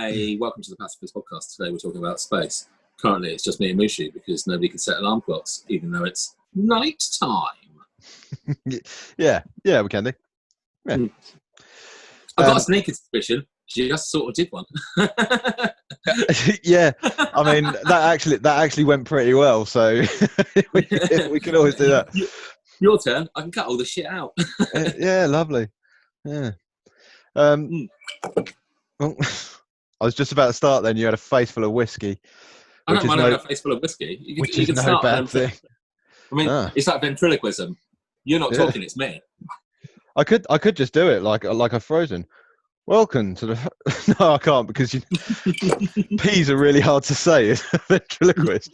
Hey, welcome to the Pacifist podcast. Today we're talking about space. Currently it's just me and Mushu because nobody can set alarm clocks, even though it's night time. yeah, we can do. Yeah. I've got a sneaking suspicion. She just sort of did one. Yeah, I mean that actually went pretty well. So we can always do that. Your turn. I can cut all the shit out. Yeah, lovely. Yeah. Well, I was just about to start. Then you had a face full of whiskey. I don't mind having a face full of whiskey. You can no start bad thing. I mean, It's like ventriloquism. You're not talking; it's me. I could just do it like a Frozen. Welcome to the. No, I can't because P's are really hard to say. It's a ventriloquist.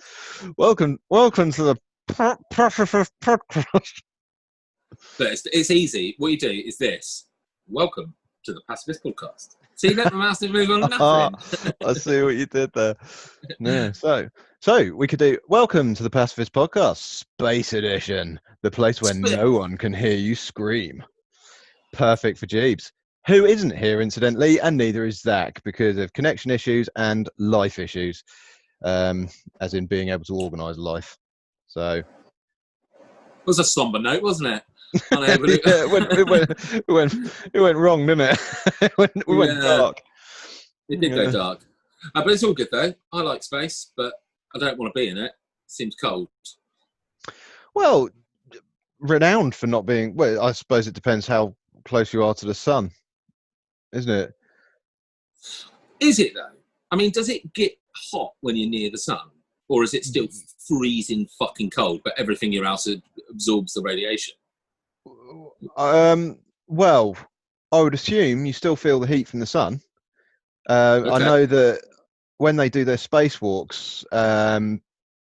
Welcome to the Pacifist podcast. But it's easy. What you do is this. Welcome to the Pacifist podcast. See, let the mouse move on nothing. I see what you did there. Yeah, so we could do welcome to the Pacifist podcast, Space Edition, the place where no one can hear you scream. Perfect for Jeeves, who isn't here incidentally, and neither is Zach because of connection issues and life issues, as in being able to organise life. So it was a somber note, wasn't it? Yeah, it went wrong, didn't it? It went dark. It did go dark. But it's all good, though. I like space, but I don't want to be in it. It seems cold. Well, renowned for not being... Well, I suppose it depends how close you are to the sun, isn't it? Is it, though? I mean, does it get hot when you're near the sun? Or is it still freezing fucking cold, but everything in your house absorbs the radiation? Well, I would assume you still feel the heat from the sun. Okay. I know that when they do their spacewalks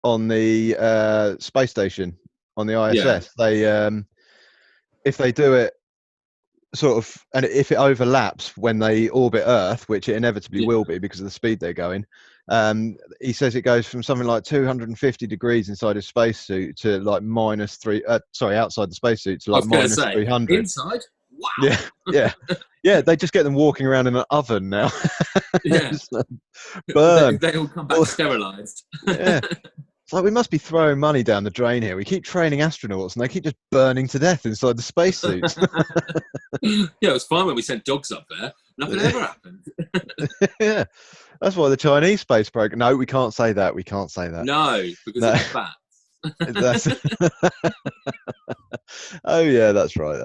on the space station on the ISS, they if they do it sort of, and if it overlaps when they orbit Earth, which it inevitably will be because of the speed they're going, he says it goes from something like 250 degrees inside his spacesuit to like outside the spacesuit to like minus 300. Inside? Wow. Yeah. They just get them walking around in an oven now. Yeah. Burn. They all come back sterilized. Yeah. It's like we must be throwing money down the drain here. We keep training astronauts and they keep just burning to death inside the spacesuits. Yeah, it was fine when we sent dogs up there. Nothing ever happened. Yeah. That's why the Chinese space program... No, we can't say that. No, because it's bats. Oh, yeah, that's right.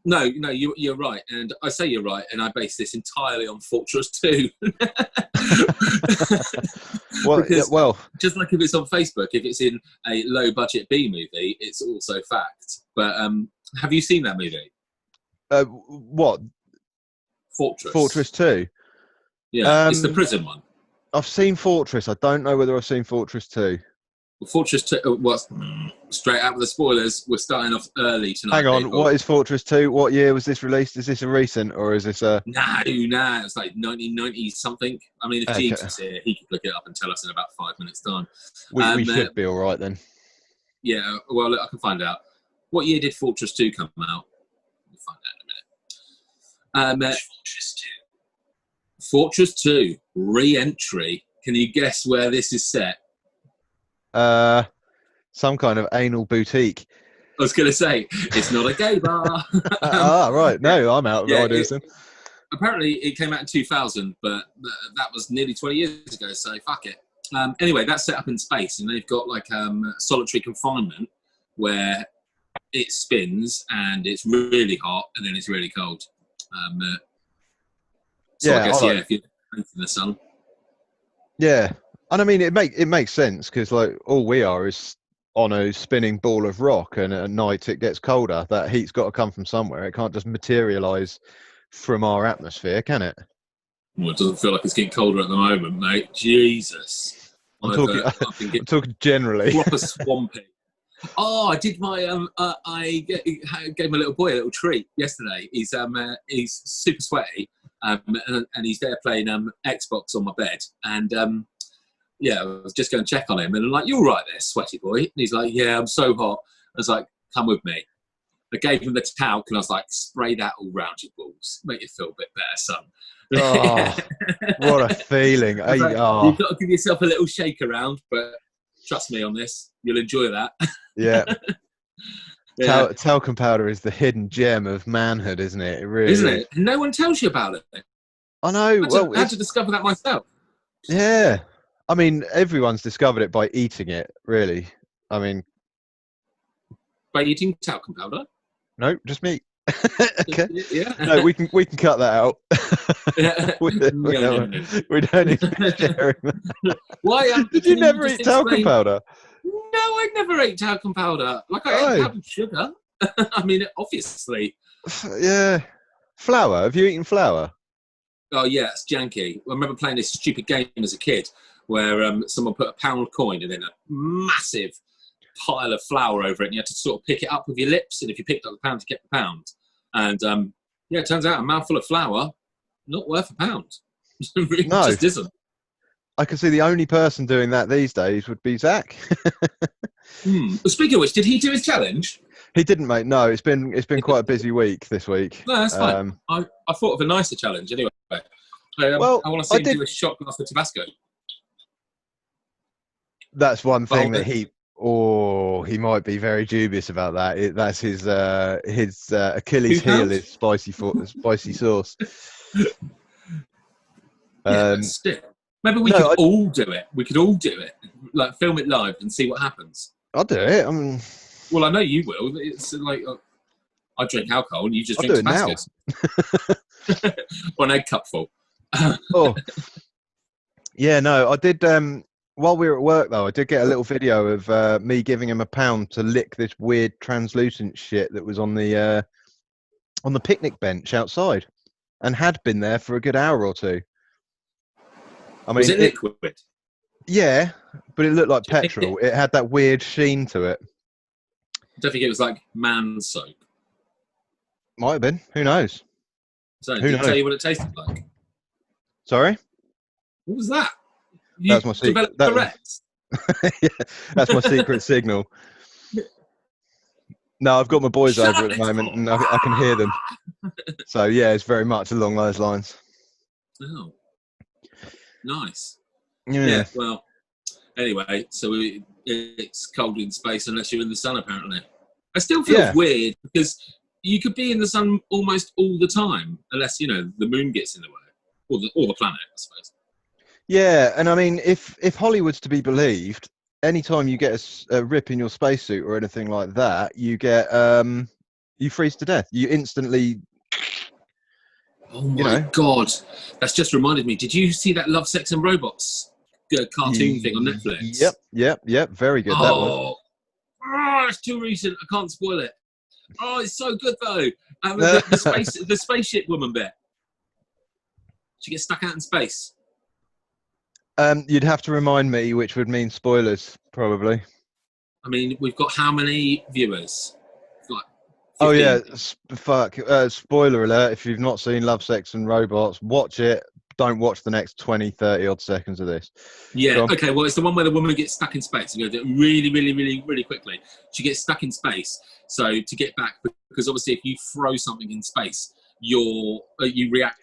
No, you're right. And I say you're right, and I base this entirely on Fortress 2. Well, just like if it's on Facebook, if it's in a low-budget B movie, it's also fact. But have you seen that movie? What? Fortress 2? Yeah, it's the prison one. I've seen Fortress. I don't know whether I've seen Fortress 2. Well, Fortress 2, straight out with the spoilers, we're starting off early tonight. Hang on, people. What is Fortress 2? What year was this released? Is this a recent or is this a... No, it's like 1990 something. I mean, if Jeeves was here, he could look it up and tell us in about 5 minutes' time. We should be all right then. Yeah, well, look, I can find out. What year did Fortress 2 come out? We'll find out in a minute. Fortress 2, re-entry. Can you guess where this is set? Some kind of anal boutique. I was going to say, it's not a gay bar. Right. No, I'm out of ideas then. Apparently, it came out in 2000, but that was nearly 20 years ago, so fuck it. Anyway, that's set up in space, and they've got like solitary confinement where it spins, and it's really hot, and then it's really cold. So I guess, if you're in the sun. Yeah. And I mean, it makes sense because like all we are is on a spinning ball of rock, and at night it gets colder. That heat's got to come from somewhere. It can't just materialise from our atmosphere, can it? Well, it doesn't feel like it's getting colder at the moment, mate. Jesus. I'm talking generally. Proper swampy. Oh, I did my I gave my little boy a little treat yesterday. He's super sweaty, and he's there playing Xbox on my bed, and I was just going to check on him, and I'm like, "You all right there, sweaty boy?" And he's like, "Yeah, I'm so hot." I was like, "Come with me." I gave him the talc and I was like, spray that all round your balls. Make you feel a bit better, son. Oh, what a feeling. Like, you've got to give yourself a little shake around, but trust me on this, you'll enjoy that. Yeah. Yeah. Talcum powder is the hidden gem of manhood, isn't it? It really Isn't is. it? And no one tells you about it. I know. I had to discover that myself. Yeah. I mean, everyone's discovered it by eating it, really. I mean... By eating talcum powder? No, just me. Okay. Yeah. No, we can cut that out. we don't need to be sharing that. Why? Did you never eat talcum powder? No, I never ate talcum powder. Like I ate powdered sugar. I mean, obviously. Yeah. Flour. Have you eaten flour? Oh yeah, it's janky. I remember playing this stupid game as a kid where someone put a £1 coin and then a massive pile of flour over it, and you had to sort of pick it up with your lips, and if you picked up the pound, you get the pound. And it turns out a mouthful of flour not worth £1. It No. just isn't. I can see the only person doing that these days would be Zach. Well, speaking of which, did he do his challenge? He didn't, mate. No, it's been quite a busy week this week. No, that's fine. I thought of a nicer challenge anyway. Well, I want to see him do a shot glass of Tabasco. That's one thing that he might be very dubious about that. That's his Achilles heel is spicy sauce. Still. Maybe we could all do it. We could all do it. Like film it live and see what happens. I'll do it. Well, I know you will. It's like I drink alcohol and you just I'll drink Tabasco. Or an egg cupful. Oh. Yeah, no, I did. While we were at work, though, I did get a little video of me giving him £1 to lick this weird translucent shit that was on the picnic bench outside, and had been there for a good hour or two. I mean, was it liquid? Yeah, but it looked like petrol. It had that weird sheen to it. I don't think it was like man soap. Might have been. Who knows? So, did it tell you what it tasted like? Sorry? What was that? That's my secret. Yeah, that's my secret signal. No, I've got my boys over at the moment, and I can hear them. So yeah, it's very much along those lines. Oh, nice. Yeah. Well, anyway, so it's cold in space unless you're in the sun. Apparently, it still feels weird because you could be in the sun almost all the time, unless the moon gets in the way, or the planet, I suppose. Yeah, and I mean, if Hollywood's to be believed, anytime you get a rip in your spacesuit or anything like that, you get you freeze to death. You instantly. Oh my God, that's just reminded me. Did you see that Love, Sex and Robots cartoon thing on Netflix? Yep. Very good. That one. Oh, it's too recent. I can't spoil it. Oh, it's so good though. The spaceship woman bit. She gets stuck out in space. You'd have to remind me, which would mean spoilers, probably. I mean, we've got how many viewers? Like 15. Oh yeah, fuck! Spoiler alert! If you've not seen Love, Sex and Robots, watch it. Don't watch the next 20, 30 odd seconds of this. Yeah. Okay. Well, it's the one where the woman gets stuck in space. You go really, really, really, really quickly. She gets stuck in space. So to get back, because obviously, if you throw something in space, you react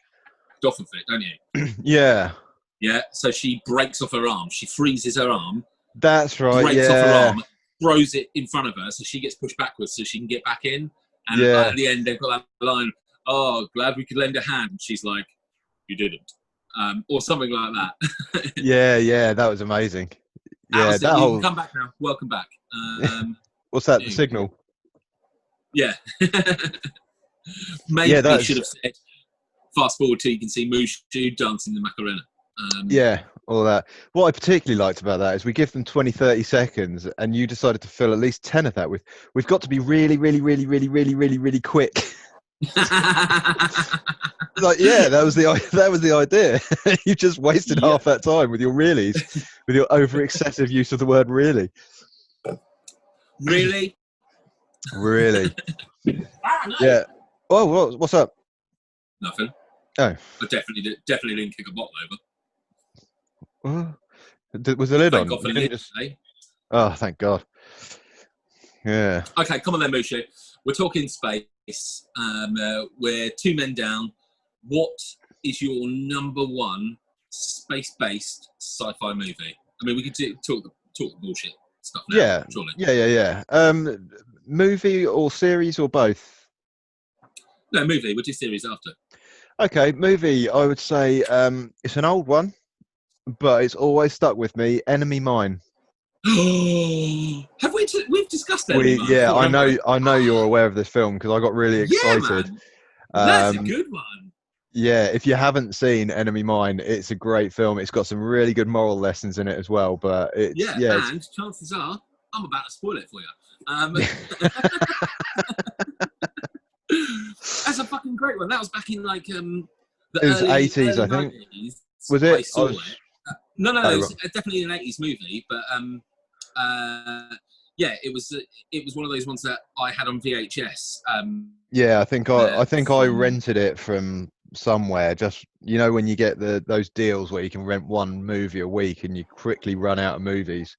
off of it, don't you? Yeah. Yeah, so she breaks off her arm. She freezes her arm. That's right. Breaks off her arm, throws it in front of her, so she gets pushed backwards, so she can get back in. And at the end, they've got that line, "Oh, glad we could lend a hand." She's like, "You didn't," or something like that. Yeah, that was amazing. Yeah, you can come back now. Welcome back. What's that? The signal. Yeah. Maybe you should have said. Fast forward till you can see Mushu dancing the Macarena. All that. What I particularly liked about that is we give them 20, 30 seconds and you decided to fill at least 10 of that with, we've got to be really, really, really, really, really, really, really quick. That was the idea. You just wasted half that time with your reallys, with your over excessive use of the word really. Really? Really. Yeah. Oh, what's up? Nothing. Oh. I definitely didn't kick a bottle over. Was the lid on? God for lid, eh? Oh, thank God. Yeah. Okay, come on then, Mushu. We're talking space. We're 2 men down. What is your number one space-based sci-fi movie? I mean, we could talk the bullshit stuff now. Yeah, surely. yeah. Movie or series or both? No, movie. We'll do series after. Okay, movie. I would say it's an old one, but it's always stuck with me. Enemy Mine. Have we've discussed Enemy Mine before, I know you're aware of this film because I got really excited. Yeah, man. That's a good one. Yeah, if you haven't seen Enemy Mine, it's a great film. It's got some really good moral lessons in it as well. But and chances are I'm about to spoil it for you. That's a fucking great one. That was back in like the early 80s, I think. 90s. Was it? No, it was definitely an 80s movie. But it was one of those ones that I had on VHS. Yeah, I think I rented it from somewhere. Just when you get those deals where you can rent one movie a week and you quickly run out of movies.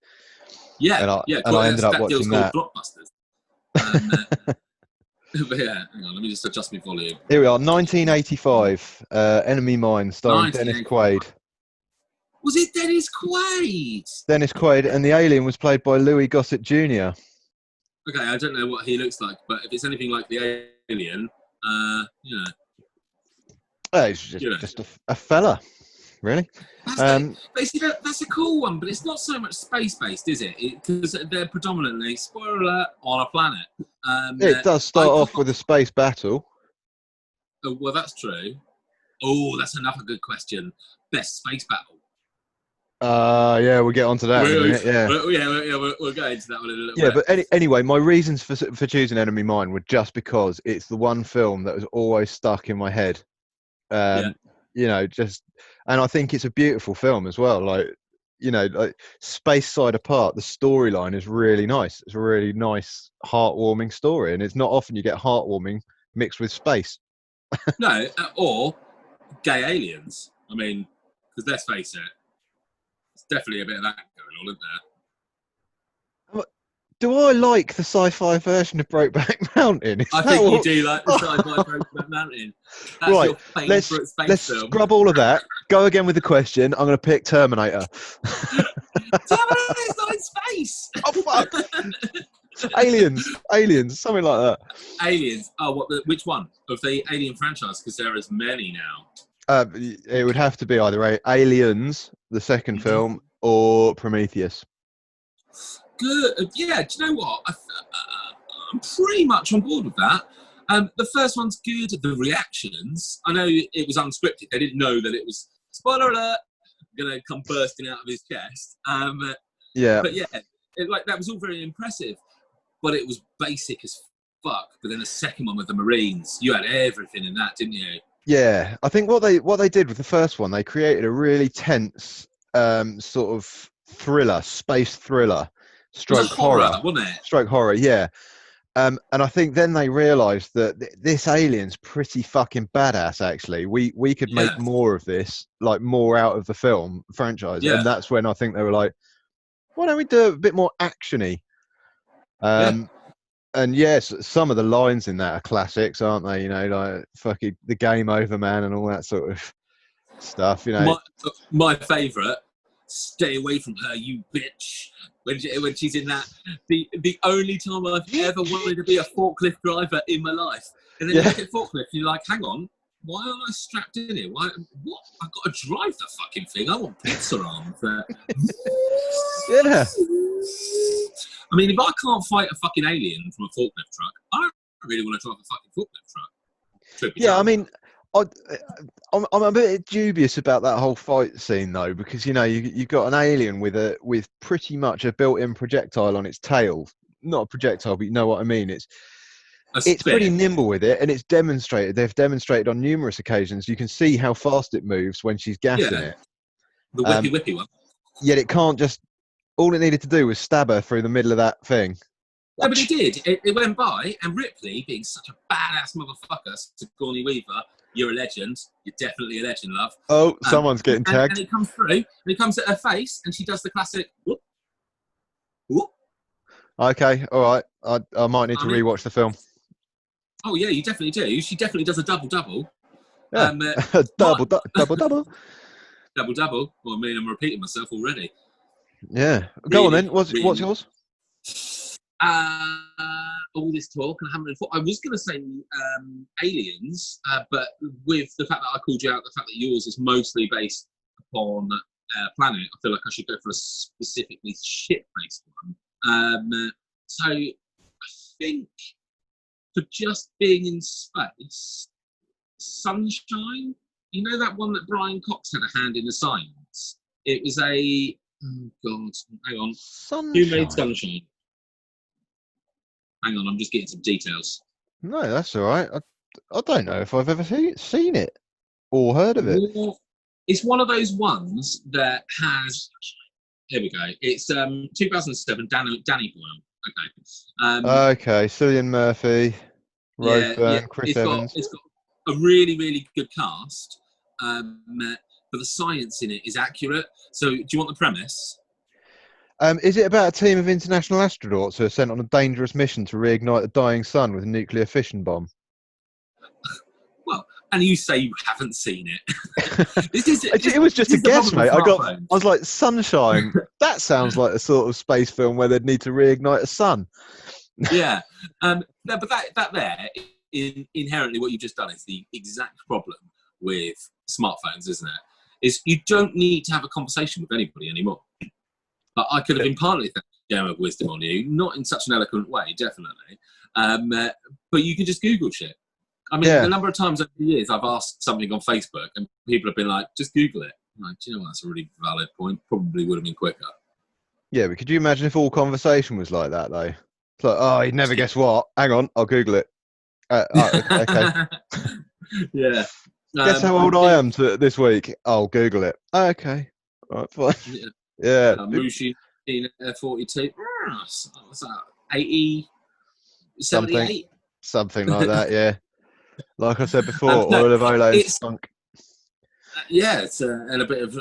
Yeah, and I ended up watching that. Blockbusters. But yeah, hang on, let me just adjust my volume. Here we are, 1985, Enemy Mine, starring Dennis Quaid. Was it Dennis Quaid? Dennis Quaid, and the alien was played by Louis Gossett Jr. Okay, I don't know what he looks like, but if it's anything like the alien, It's just a fella, really. That's a cool one, but it's not so much space-based, is it? Because they're predominantly, spoiler alert, on a planet. It does start off with a space battle. Oh, well, that's true. Oh, that's another good question. Best space battle. Yeah, we'll get onto that in a minute. We'll go into that one in a little bit. Yeah, but anyway, my reasons for choosing Enemy Mine were just because it's the one film that was always stuck in my head. And I think it's a beautiful film as well. Like Space Side Apart, the storyline is really nice. It's a really nice, heartwarming story, and it's not often you get heartwarming mixed with space. No, or gay aliens. I mean, because let's face it, there's definitely a bit of that going on, isn't there? Do I like the sci-fi version of Brokeback Mountain? I think you do like the sci-fi Brokeback Mountain. That's right, your favourite space let's film. scrub all of that. Go again with the question. I'm going to pick Terminator. Terminator's not in space! Oh, fuck! Aliens, something like that. Aliens. Oh, which one? Of the Alien franchise? Because there is many now. It would have to be either Aliens, the second film, or Prometheus. Good. Yeah, do you know what? I'm pretty much on board with that. The first one's good. The reactions, I know it was unscripted. They didn't know that it was, spoiler alert, going to come bursting out of his chest. Yeah. But yeah, that was all very impressive. But it was basic as fuck. But then the second one with the Marines, you had everything in that, didn't you? Yeah, I think what they did with the first one, they created a really tense sort of thriller, space thriller. Stroke horror, wasn't it? Stroke horror, yeah. And I think then they realised that this alien's pretty fucking badass. Actually, we could make more of this, like more out of the film franchise. Yeah. And that's when I think they were like, why don't we do a bit more actiony? And yes, some of the lines in that are classics, aren't they? Like fucking the game over, man, and all that sort of stuff. My favourite. Stay away from her, you bitch. When she's in that, the only time I've ever wanted to be a forklift driver in my life. And then you look at forklift, and you're like, hang on, why aren't I strapped in here? What? I've got to drive the fucking thing. I want pizza arms. Yeah. I mean, if I can't fight a fucking alien from a forklift truck, I don't really want to drive a fucking forklift truck. Yeah, I mean, I'm a bit dubious about that whole fight scene though, because you've got an alien with pretty much a built-in projectile on its tail. Not a projectile, but you know what I mean. It's pretty nimble with it, and it's demonstrated. They've demonstrated on numerous occasions. You can see how fast it moves when she's gassing it. The whippy one. Yet it can't just. All it needed to do was stab her through the middle of that thing. No, but it did. It went by, and Ripley, being such a badass motherfucker, Sigourney Weaver, you're a legend. You're definitely a legend, love. Oh, someone's getting tagged. And it comes through, and it comes at her face, and she does the classic whoop, whoop. Okay, all right. I might need to rewatch the film. Oh yeah, you definitely do. She definitely does a double. Yeah, double. Double. Well, I mean, I'm repeating myself already. Yeah, go on Really, then. What's yours? All this talk, and I haven't. I was going to say aliens, but with the fact that I called you out, the fact that yours is mostly based upon planet, I feel like I should go for a specifically ship-based one. So I think for just being in space, Sunshine. You know that one that Brian Cox had a hand in the science? It was a... Oh, God. Hang on. Sunshine. Who made Sunshine? Hang on, I'm just getting some details. No, that's all right. I don't know if I've ever seen it or heard of it. Well, it's one of those ones that has... Here we go. It's 2007, Danny Boyle. Okay. Okay, Cillian Murphy, Rose Byrne, Chris Evans. It's got a really, really good cast, but the science in it is accurate. So, do you want the premise? Is it about a team of international astronauts who are sent on a dangerous mission to reignite the dying sun with a nuclear fission bomb? Well, and you say you haven't seen it. It was just a guess, mate. I was like, Sunshine. That sounds like a sort of space film where they'd need to reignite a sun. Yeah, no, but that there, inherently, what you've just done is the exact problem with smartphones, isn't it? Is you don't need to have a conversation with anybody anymore. But I could have imparted that gem of wisdom on you, not in such an eloquent way, definitely. But you can just Google shit. I mean, the number of times over the years I've asked something on Facebook and people have been like, just Google it. I'm like, do you know what? That's a really valid point. Probably would have been quicker. Yeah, but could you imagine if all conversation was like that, though? It's like, oh, you'd never guess what. Hang on, I'll Google it. Okay. Yeah. Guess how old I am this week? I'll Google it. Okay. All right, fine. Yeah. Mushu, 42. What's that? 80? 78? Something like that, yeah. Like I said before, oil of Ole spunk. Yeah, it's and a bit of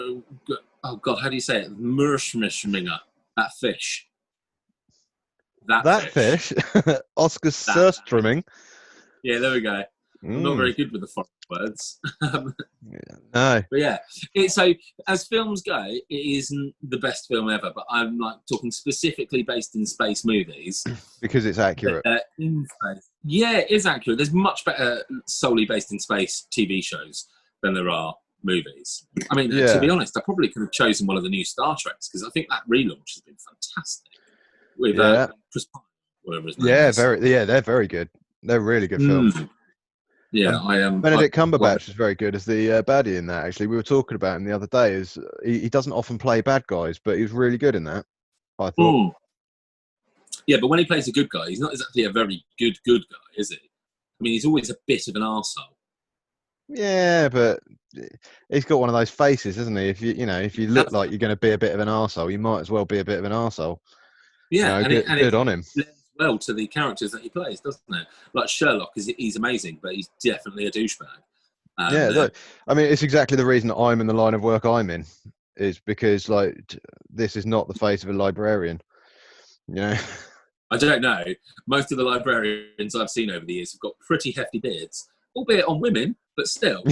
oh god, how do you say it? Murschmischminger, that fish. That fish. Oscar Surströmming. Yeah, there we go. I'm not very good with the foreign words. No. But yeah, so as films go, it isn't the best film ever. But I'm like talking specifically based in space movies because it's accurate. In space, yeah, it is accurate. There's much better solely based in space TV shows than there are movies. I mean, to be honest, I probably could have chosen one of the new Star Treks because I think that relaunch has been fantastic. With Chris Pine, whatever his name is. They're very good. They're really good films. Yeah, I am. Benedict Cumberbatch is very good as the baddie in that. Actually, we were talking about him the other day. He doesn't often play bad guys, but he was really good in that, I thought. Yeah, but when he plays a good guy, he's not exactly a very good guy, is he? I mean, he's always a bit of an arsehole. Yeah, but he's got one of those faces, isn't he? If you look like you're going to be a bit of an arsehole, you might as well be a bit of an arsehole. Yeah, good on him. Well, to the characters that he plays, doesn't it? Like Sherlock, he's amazing, but he's definitely a douchebag. I mean, it's exactly the reason I'm in the line of work I'm in, is because this is not the face of a librarian. You know, I don't know. Most of the librarians I've seen over the years have got pretty hefty beards, albeit on women, but still.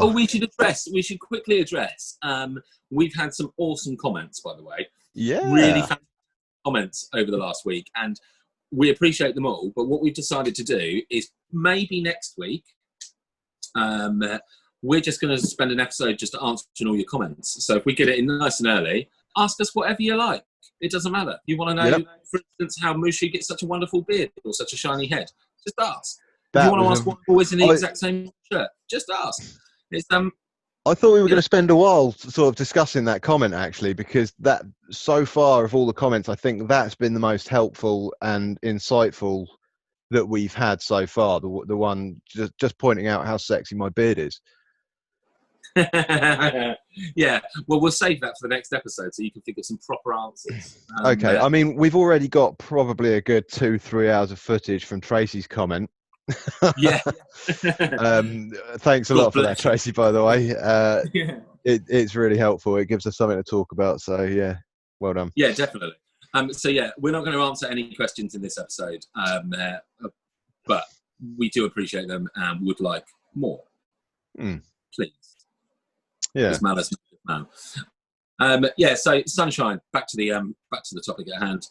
We should quickly address. We've had some awesome comments, by the way. Yeah, really fantastic comments over the last week, and we appreciate them all. But what we've decided to do is maybe next week, we're just going to spend an episode just answering all your comments. So if we get it in nice and early, ask us whatever you like. It doesn't matter. You want to know, for instance, how Mushu gets such a wonderful beard or such a shiny head? Just ask. If you want to ask what always in the exact same shirt, just ask. It's I thought we were going to spend a while sort of discussing that comment, actually, because that so far of all the comments, I think that's been the most helpful and insightful that we've had so far. The one just pointing out how sexy my beard is. Yeah, well, we'll save that for the next episode so you can think of some proper answers. Okay, I mean, we've already got probably a good 2-3 hours of footage from Tracy's comment. Yeah. Thanks a lot for that, Tracy, by the way. It's really helpful. It gives us something to talk about. So yeah, well done. Yeah, definitely. So yeah, we're not going to answer any questions in this episode, but we do appreciate them and would like more. Please. Yeah. As man as man. Yeah. So Sunshine. Back to the topic at hand.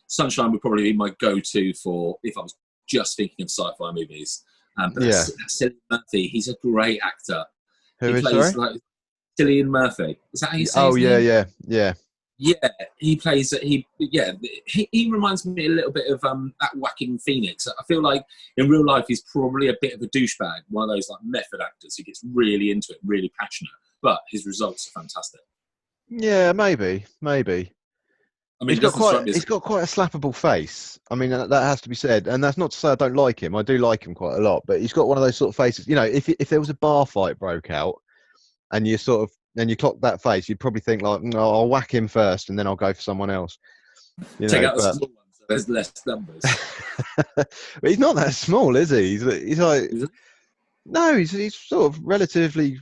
Sunshine would probably be my go-to for if I was just thinking of sci-fi movies. But that's Cillian Murphy. He's a great actor. Who is, sorry? Like Cillian Murphy. Is that how you say Oh, his name? yeah. Yeah, he plays. He reminds me a little bit of that Whacking Phoenix. I feel like in real life he's probably a bit of a douchebag, one of those like method actors who gets really into it, really passionate. But his results are fantastic. Yeah, maybe. I mean, he's got quite a slappable face. I mean, that has to be said, and that's not to say I don't like him. I do like him quite a lot, but he's got one of those sort of faces. You know, if there was a bar fight broke out, and you clock that face, you'd probably think like, no, I'll whack him first, and then I'll go for someone else. Take out the small ones, so there's less numbers. But he's not that small, is he? He's like, no, he's sort of relatively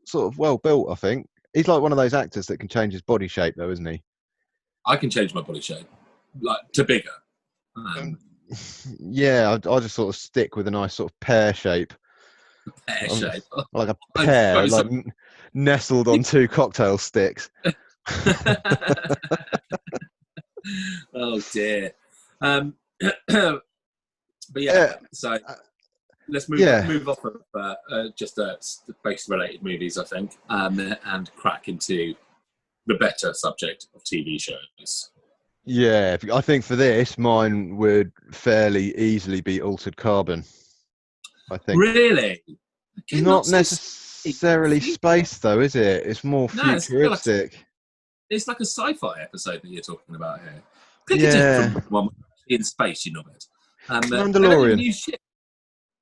sort of well built. I think he's like one of those actors that can change his body shape, though, isn't he? I can change my body shape, like to bigger. Yeah, I'll just sort of stick with a nice sort of pear shape. Shape. Like a pear, like nestled on two cocktail sticks. Oh dear. But yeah, so let's move off of just space-related movies, I think, and crack into the better subject of TV shows. Yeah, I think for this, mine would fairly easily be Altered Carbon. I think. Really? Not necessarily space, though, is it? It's more futuristic. It's like a sci-fi episode that you're talking about here. Different one in space, you know it. Mandalorian.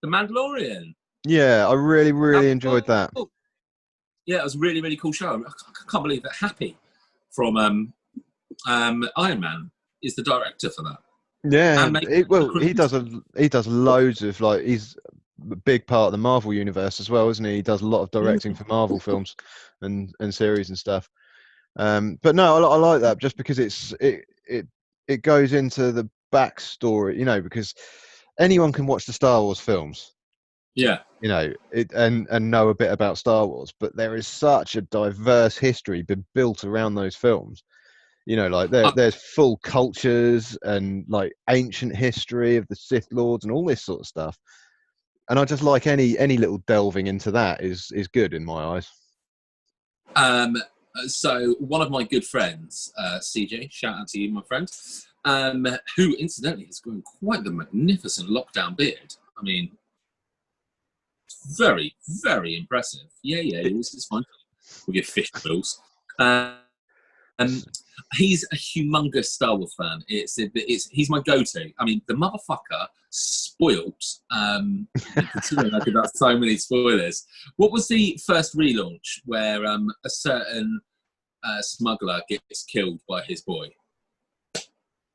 The Mandalorian. Yeah, I really enjoyed that. Cool. Yeah, it was a really, really cool show. I can't believe that Happy from Iron Man is the director for that. Yeah, he does loads of he's a big part of the Marvel universe as well, isn't he? He does a lot of directing for Marvel films and series and stuff. But no, I like that just because it goes into the backstory, because anyone can watch the Star Wars films. Yeah. And know a bit about Star Wars, but there is such a diverse history been built around those films. There's full cultures and like ancient history of the Sith Lords and all this sort of stuff. And I just like any little delving into that is good in my eyes. So one of my good friends, CJ, shout out to you, my friend, who incidentally has grown quite the magnificent lockdown beard. I mean, very, very impressive. Yeah, this is fine with your fish bills. He's a humongous Star Wars fan. He's my go-to. I mean, the motherfucker spoilt. Considering I could have so many spoilers. What was the first relaunch where a certain smuggler gets killed by his boy?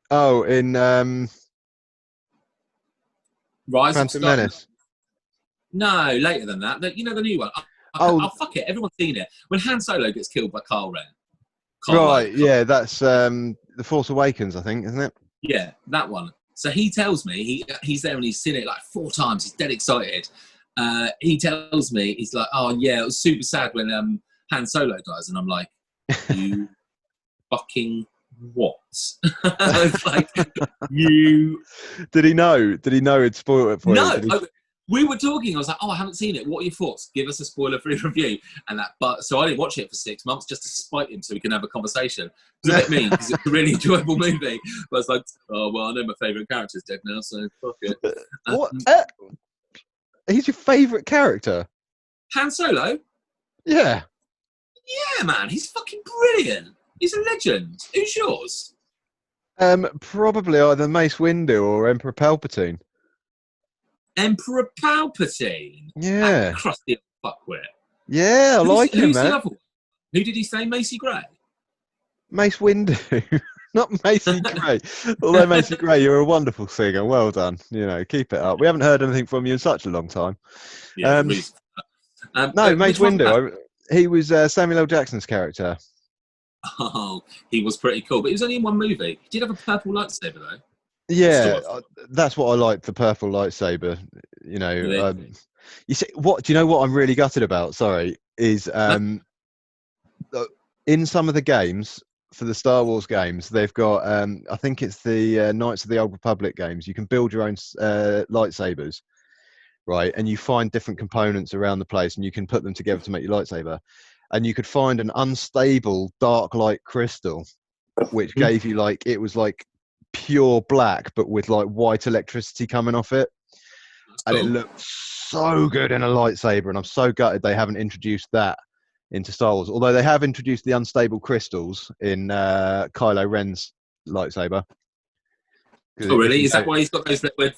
Oh, in Rise Phantom Menace. No, later than that. The new one. Oh, fuck it. Everyone's seen it. When Han Solo gets killed by Kylo Ren. Yeah, that's The Force Awakens, I think, isn't it? Yeah, that one. So he tells me, he's there and he's seen it like 4 times. He's dead excited. He tells me, he's like, oh yeah, it was super sad when Han Solo dies. And I'm like, you fucking what? I was like, you... Did he know? Did he know he'd spoiled it for you? No, we were talking. I was like, "Oh, I haven't seen it. What are your thoughts? Give us a spoiler-free review." So I didn't watch it for 6 months just to spite him, so we can have a conversation. It's a bit mean because it's a really enjoyable movie. But it's like, oh well, I know my favourite character's dead now, so fuck it. What? He's your favourite character? Han Solo? Yeah. Yeah, man, he's fucking brilliant. He's a legend. Who's yours? Probably either Mace Windu or Emperor Palpatine. Emperor Palpatine. Yeah. That crusty fuckwit. Yeah, I like him, who's man. The other one? Who did he say? Macy Gray? Mace Windu. Not Macy Gray. Although Macy Gray, you're a wonderful singer. Well done. Keep it up. We haven't heard anything from you in such a long time. Yeah, no, Mace Windu. He was Samuel L. Jackson's character. Oh, he was pretty cool, but he was only in one movie. He did have a purple lightsaber though. Yeah, that's what I like. The purple lightsaber. You know, Really? you see, what do you know? What I'm really gutted about? Sorry, is in some of the games for the Star Wars games, they've got I think it's the Knights of the Old Republic games. You can build your own lightsabers, right? And you find different components around the place, and you can put them together to make your lightsaber. And you could find an unstable dark light crystal, which gave you it was like pure black, but with like white electricity coming off it. And it looked so good in a lightsaber, and I'm so gutted they haven't introduced that into Star Wars. Although they have introduced the unstable crystals in Kylo Ren's lightsaber. Oh, really? Is that why he's got those weird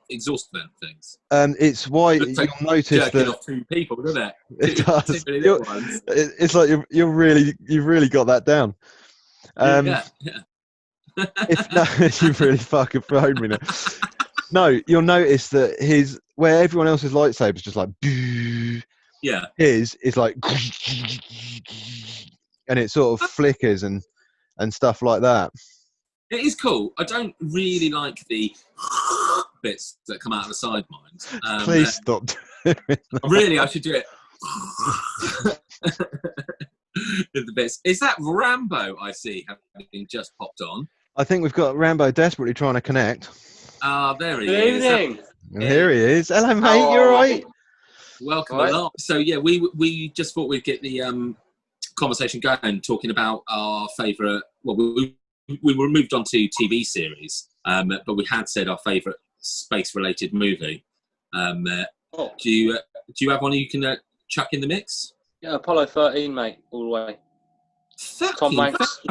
exhaust vent things? It's why you'll notice jerking that off two people, doesn't it? It does. It's like you've really got that down. Yeah. If you've really fucking thrown me now. No, you'll notice that where everyone else's lightsaber is just like, yeah, his is like, and it sort of flickers and stuff like that. It is cool. I don't really like the bits that come out of the side mines. Please stop doing that. Really, I should do it. The bits. Is that Rambo I see having just popped on? I think we've got Rambo desperately trying to connect. There he is. And here he is. Hello, mate. You all right? Welcome along. So yeah, we just thought we'd get the conversation going, talking about our favourite. Well, we were moved on to TV series, but we had said our favourite space-related movie. Do you have one you can chuck in the mix? Yeah, Apollo 13, mate, all the way. Tom Hanks.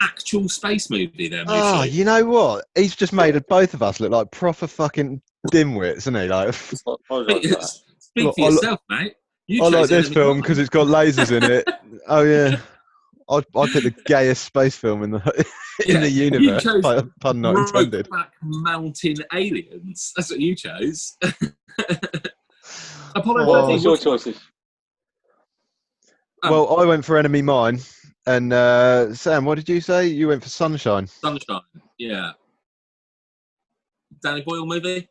Actual space movie then. Oh, you know what? He's just made both of us look like proper fucking dimwits, isn't he? Like, speak for yourself, mate. I like this film because it's got lasers in it. Oh yeah, I picked the gayest space film in the universe. Pun not intended. Mountain aliens. That's what you chose. Apollo 13. Your choices. Well, I went for Enemy Mine. And Sam, what did you say? You went for Sunshine. Sunshine, yeah. Danny Boyle movie?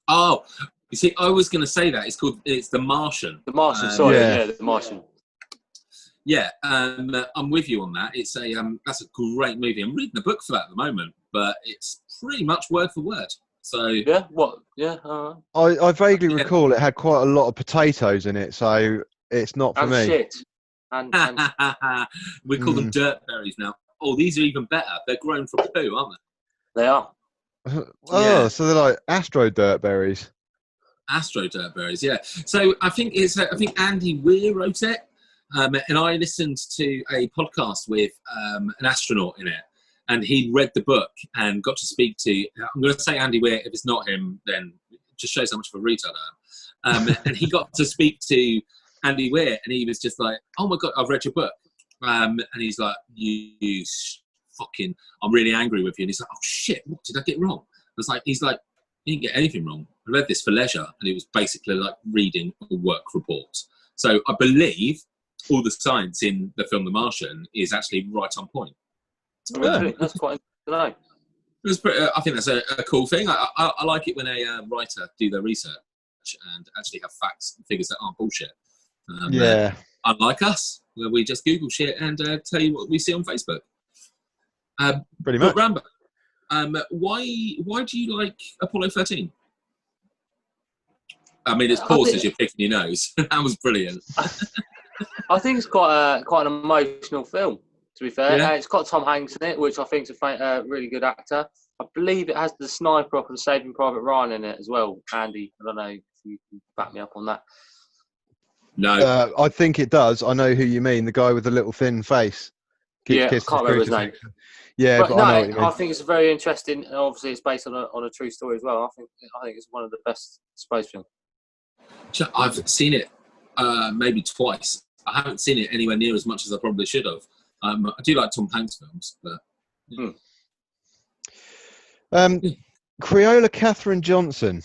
Oh, you see, I was going to say that. It's The Martian. The Martian, The Martian. Yeah, I'm with you on that. It's that's a great movie. I'm reading the book for that at the moment, but it's pretty much word for word. So yeah, what? Yeah. I vaguely recall it had quite a lot of potatoes in it, so it's not for me. Shit. And we call them dirt berries now. Oh, these are even better. They're grown from poo, aren't they? They are. So they're like astro dirt berries. Astro dirt berries, yeah. So I think Andy Weir wrote it, and I listened to a podcast with an astronaut in it, and he read the book and got to speak to. I'm going to say Andy Weir. If it's not him, then it just shows how much of a retard I am. And he got to speak to Andy Weir, and he was just like, "Oh my god, I've read your book," and he's like, "You fucking, I'm really angry with you." And he's like, "Oh shit, what did I get wrong?" He's like, "You didn't get anything wrong. I read this for leisure," and it was basically like reading a work report. So I believe all the science in the film The Martian is actually right on point. That's quite interesting. It was pretty, I think that's a cool thing. I like it when a writer do their research and actually have facts and figures that aren't bullshit. Unlike us, where we just Google shit and tell you what we see on Facebook. Pretty much. Rambo, why do you like Apollo 13? I mean, it's paused as you're picking your nose. That was brilliant. I think it's quite an emotional film, to be fair. It's got Tom Hanks in it, which I think is a really good actor. I believe it has the sniper off of Saving Private Ryan in it as well. Andy, I don't know if you can back me up on that. No. I think it does. I know who you mean. The guy with the little thin face. I can't remember his name. Yeah, but I know what you mean. I think it's very interesting. Obviously, it's based on a true story as well. I think it's one of the best space films. I've seen it maybe twice. I haven't seen it anywhere near as much as I probably should have. I do like Tom Hanks films, but... Creola Catherine Johnson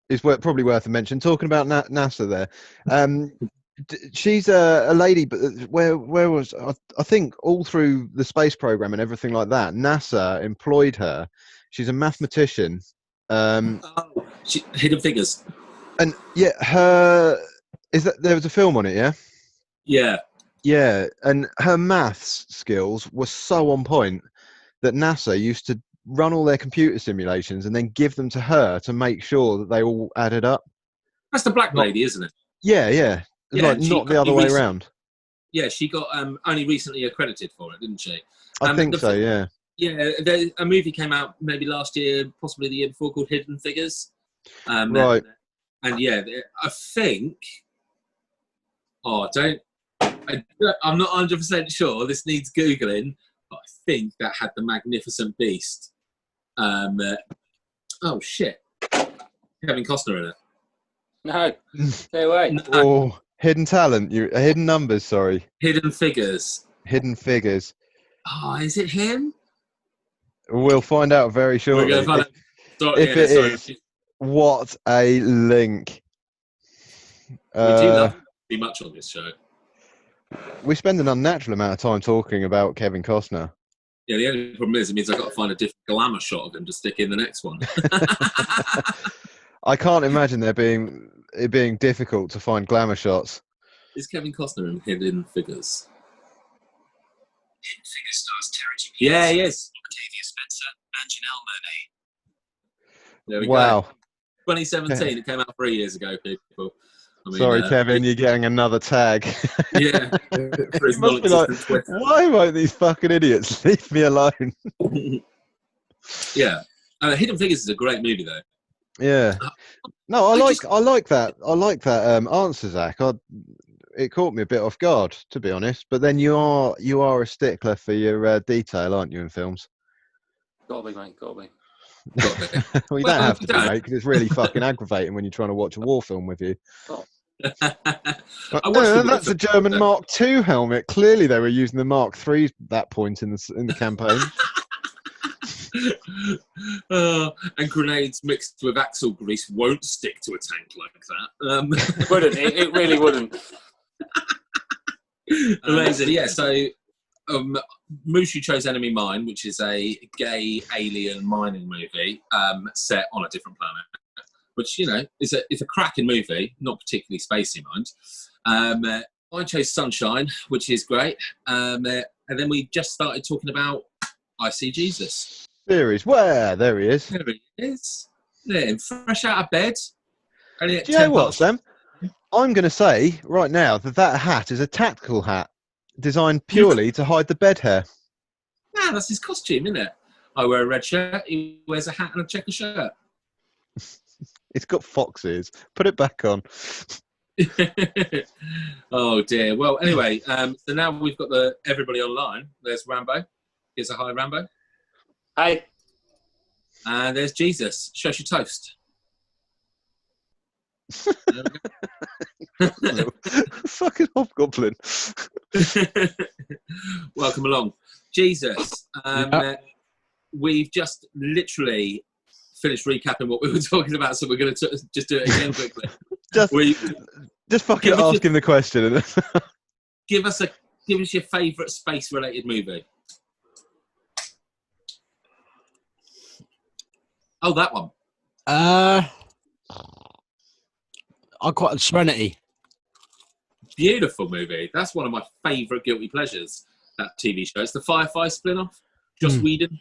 is probably worth a mention. Talking about NASA there. She's a lady, but where was I think all through the space program and everything like that, NASA employed her. She's a mathematician. Hidden Figures. And yeah, there was a film on it, yeah? Yeah. Yeah, and her maths skills were so on point that NASA used to run all their computer simulations and then give them to her to make sure that they all added up. That's the black lady, isn't it? Yeah. Yeah, Like not the other way around. Yeah, she got only recently accredited for it, didn't she? I think so, yeah. Yeah, a movie came out maybe last year, possibly the year before, called Hidden Figures. Right. And yeah, I think... I'm not 100% sure. This needs Googling. But I think that had the Magnificent Beast. Oh, shit. Kevin Costner in it. No. No way. No. Oh, hidden talent. Hidden numbers, sorry. Hidden Figures. Hidden Figures. Oh, is it him? We'll find out very shortly. We're going to find out. If it is, what a link. We do love pretty much on this show. We spend an unnatural amount of time talking about Kevin Costner. Yeah, the only problem is it means I've got to find a different glamour shot of him to stick in the next one. I can't imagine it being difficult to find glamour shots. Is Kevin Costner in Hidden Figures? Hidden Figures stars Terry Jimenez. Yeah, yes. Octavia Spencer and Janelle Monáe. There we Wow. go. 2017. It came out 3 years ago, people. I mean, sorry, Kevin, you're getting another tag. Yeah. For his must be like, why won't these fucking idiots leave me alone? Yeah. Hidden Figures is a great movie, though. Yeah. No, I like that. I like that answer, Zach. It caught me a bit off guard, to be honest. But then you are a stickler for your detail, aren't you, in films? Gotta be, mate. Gotta be. Well, you don't have to be, mate, because it's really fucking aggravating when you're trying to watch a war film with you. Oh. That's a German Mark II helmet. Clearly, they were using the Mark III at that point in the campaign. And grenades mixed with axle grease won't stick to a tank like that. It wouldn't. It really wouldn't. Amazing. Yeah. So, Mushu chose Enemy Mine, which is a gay alien mining movie set on a different planet. Which, you know, is a cracking movie, not particularly spacey, mind. I chose Sunshine, which is great. And then we just started talking about I See Jesus. Series. Where? There he is. There he is. Yeah, fresh out of bed. Do you know what, Sam? I'm going to say right now that hat is a tactical hat designed purely to hide the bed hair. Yeah, that's his costume, isn't it? I wear a red shirt, he wears a hat and a checker shirt. It's got fox ears. Put it back on. Oh dear. Well, anyway, so now we've got everybody online. There's Rambo. Here's a hi, Rambo. Hey. And there's Jesus. Show your toast. Fucking hobgoblin. Welcome along, Jesus. We've just literally finished recapping what we were talking about, so we're going to just do it again quickly. just fucking ask him the question. Give us your favourite space-related movie. Oh, that one. I quite Serenity. Beautiful movie. That's one of my favourite guilty pleasures. That TV show. It's the Firefly spin-off. Joss Whedon.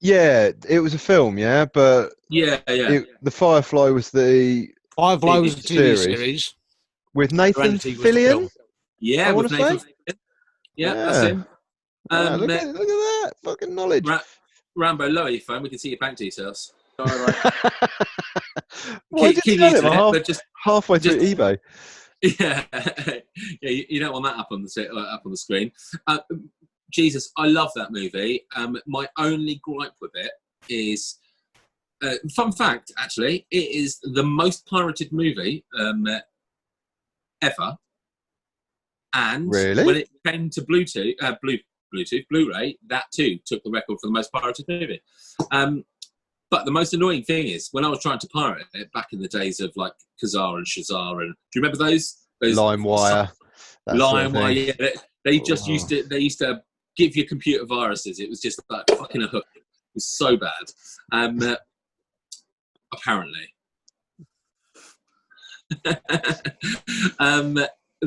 Yeah, it was a film, yeah, but the Firefly was the Firefly was a TV series with Nathan Fillion. Yeah, with Nathan Fillion. Yeah, that's him. Look at that fucking knowledge. Rambo, lower your phone. We can see your bank details. Why did you tell him halfway through eBay? Yeah, you don't want that up on the screen. Jesus, I love that movie. My only gripe with it is, fun fact, actually, it is the most pirated movie ever. And really? When it came to Blu-ray, that too took the record for the most pirated movie. But the most annoying thing is, when I was trying to pirate it back in the days of like Kazaa and Shazaa, and do you remember those LimeWire. LimeWire. Yeah, they just used to. They used to give you computer viruses. It was just like fucking a hook. It was so bad. Apparently.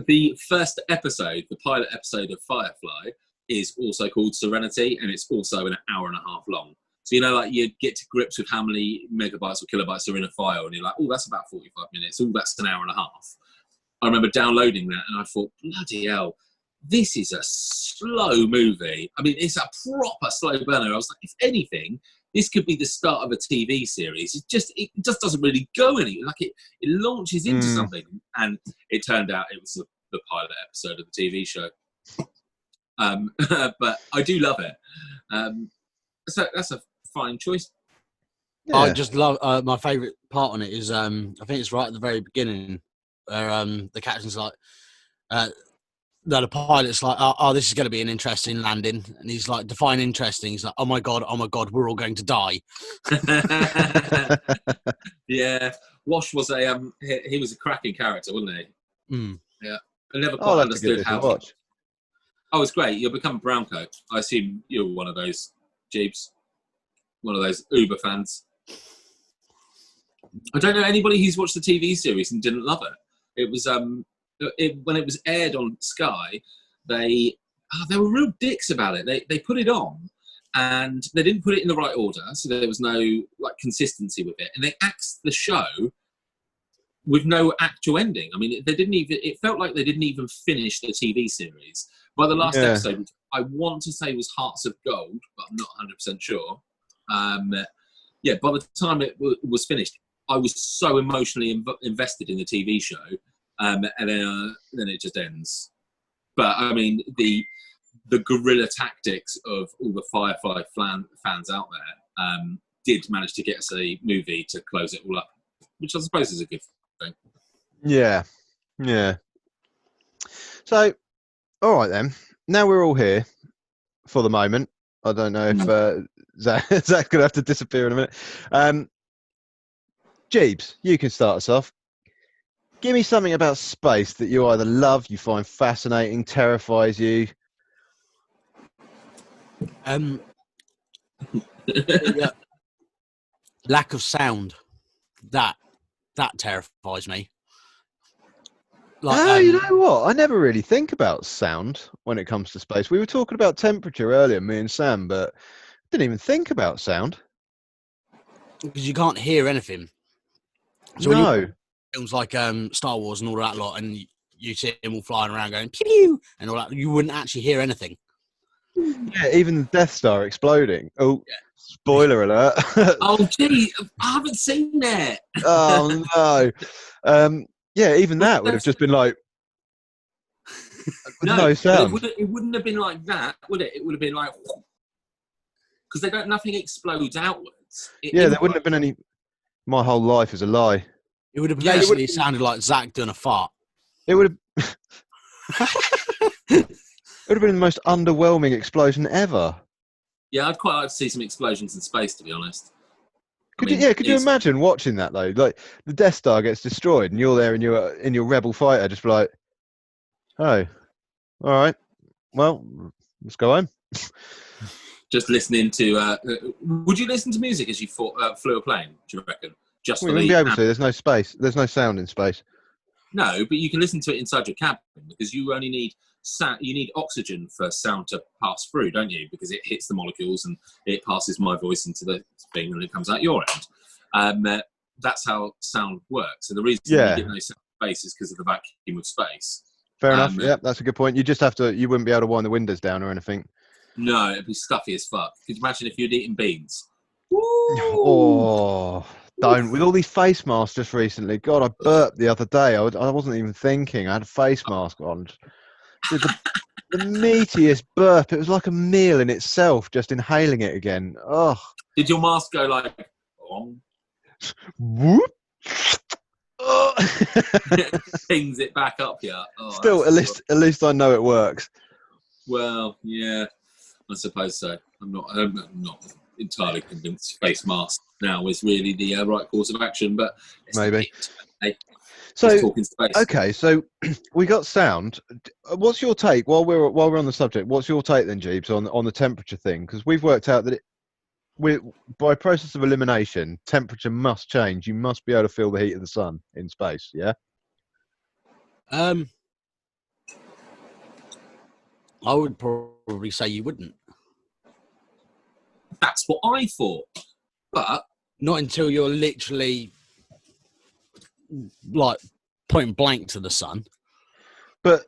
The first episode, the pilot episode of Firefly, is also called Serenity, and it's also an hour and a half long. So, you know, like you get to grips with how many megabytes or kilobytes are in a file, and you're like, oh, that's about 45 minutes. Oh, that's an hour and a half. I remember downloading that, and I thought, bloody hell, this is a slow movie. I mean, it's a proper slow burner. I was like, if anything, this could be the start of a TV series. It just doesn't really go anywhere. Like it launches into something, and it turned out it was the pilot episode of the TV show. But I do love it. So that's a fine choice. Yeah. I just love my favourite part on it is I think it's right at the very beginning where the captain's like, the pilot's like, oh, this is going to be an interesting landing, and he's like, define interesting. He's like, oh my god, we're all going to die. Yeah, Wash was he was a cracking character, wasn't he? Mm. Yeah, I never quite understood how. Watch. Oh, it's great. You'll become a brown coat. I assume you're one of those Jeeps, one of those Uber fans. I don't know anybody who's watched the TV series and didn't love it. It was when it was aired on Sky, they were real dicks about it. They put it on, and they didn't put it in the right order, so there was no like consistency with it. And they axed the show with no actual ending. I mean, they didn't even. It felt like they didn't even finish the TV series. By the last episode, which I want to say was Hearts of Gold, but I'm not 100% sure. By the time it was finished, I was so emotionally invested in the TV show, and then it just ends. But I mean, the guerrilla tactics of all the Firefly fans out there did manage to get us a movie to close it all up, which I suppose is a good thing. Yeah. So, all right then. Now we're all here for the moment. I don't know if Zach's going to have to disappear in a minute. Jeeves, you can start us off. Give me something about space that you either love, you find fascinating, terrifies you. Lack of sound. That terrifies me. Like, you know what? I never really think about sound when it comes to space. We were talking about temperature earlier, me and Sam, but didn't even think about sound. Because you can't hear anything. So no. Films like Star Wars and all that lot, and you see them all flying around going pew pew and all that, you wouldn't actually hear anything. Yeah, even the Death Star exploding. Oh, yeah. Spoiler alert. Oh, gee, I haven't seen that. Oh, no. Yeah, even that would have just been like no sound. It wouldn't have been like that, would it? It would have been like because nothing explodes outwards. There wouldn't have been any. My whole life is a lie. It would have basically sounded like Zach doing a fart. It would have. It would have been the most underwhelming explosion ever. Yeah, I'd quite like to see some explosions in space, to be honest. Could you imagine watching that though? Like the Death Star gets destroyed, and you're there in your Rebel fighter, just like, oh, all right, well, let's go home. Just listening to. Would you listen to music as you flew a plane? Do you reckon? Just you wouldn't be able to. There's no space. There's no sound in space. No, but you can listen to it inside your cabin because you only need sound. You need oxygen for sound to pass through, don't you? Because it hits the molecules and it passes my voice into the thing and it comes out your end. That's how sound works. And the reason you get no sound in space is because of the vacuum of space. Fair enough. Yeah, that's a good point. You just have to. You wouldn't be able to wind the windows down or anything. No, it'd be stuffy as fuck. Could you imagine if you'd eaten beans? Woo! Oh, don't. With all these face masks just recently. God, I burped the other day. I wasn't even thinking. I had a face mask on. The meatiest burp. It was like a meal in itself, just inhaling it again. Oh. Did your mask go like... Whoop? Oh. Pings it back up, yeah. Oh, still, at least I know it works. Well, yeah, I suppose so. I'm not entirely convinced face mask now is really the right course of action, but maybe. So, just talking space. Okay, so we got sound. What's your take while we're on the subject? What's your take then, Jeeves, on the temperature thing? Because we've worked out that by process of elimination, temperature must change. You must be able to feel the heat of the sun in space. Yeah. I would probably say you wouldn't. That's what I thought, but not until you're literally like point blank to the sun. But